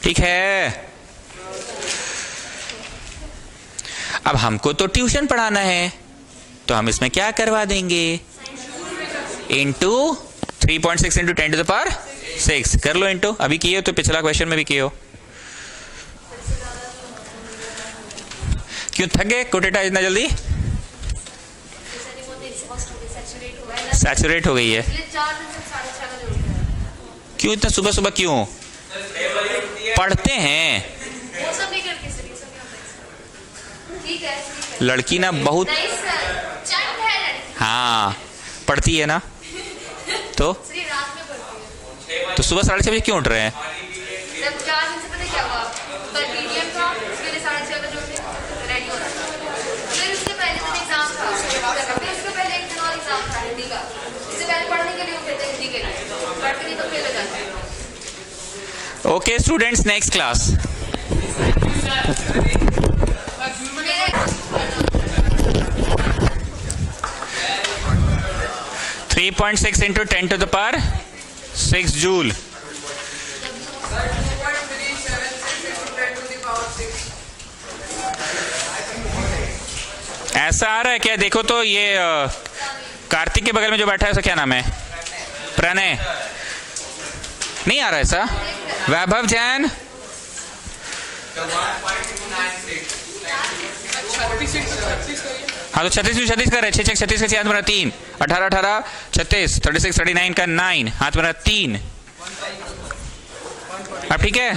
ठीक है। अब हमको तो ट्यूशन पढ़ाना है, तो हम इसमें क्या करवा देंगे? Into 3.6 into 10 to the power 6 कर लो इंटू, अभी किए हो तो पिछला क्वेश्चन में भी किए हो। क्यों थक गए कोटेटा इतना जल्दी? सैचुरेट हो गई है। क्यों इतना सुबह सुबह क्यों? पढ़ते हैं लड़की ना बहुत, हाँ पढ़ती है ना, तो सुबह 6:30 बजे क्यों उठ रहे हैं? Okay students, next class. Three 3.6 into 10 to the power 6 joule. ऐसा आ रहा है क्या? देखो तो ये कार्तिक के बगल में जो बैठा है उसका क्या नाम है? प्रणय। नहीं आ रहा ऐसा? वैभव जैन, हाँ तो 36 कर रहे, 6 36 का 6 हाथ मेरा 3, 18 36 36 39 का 9 हाथ मेरा 3। अब ठीक है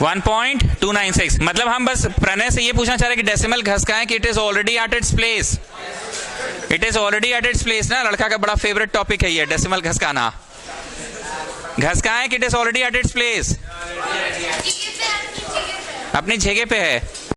1.296। मतलब हम बस प्रणय से ये पूछना चाह रहे हैं कि डेसिमल घसकाएं कि it is already at its place. It is already at its place ना, लड़का का बड़ा फेवरेट टॉपिक है ये डेसिमल घसकाना। घसकाएं कि it is already at its place, अपनी जगह पे है।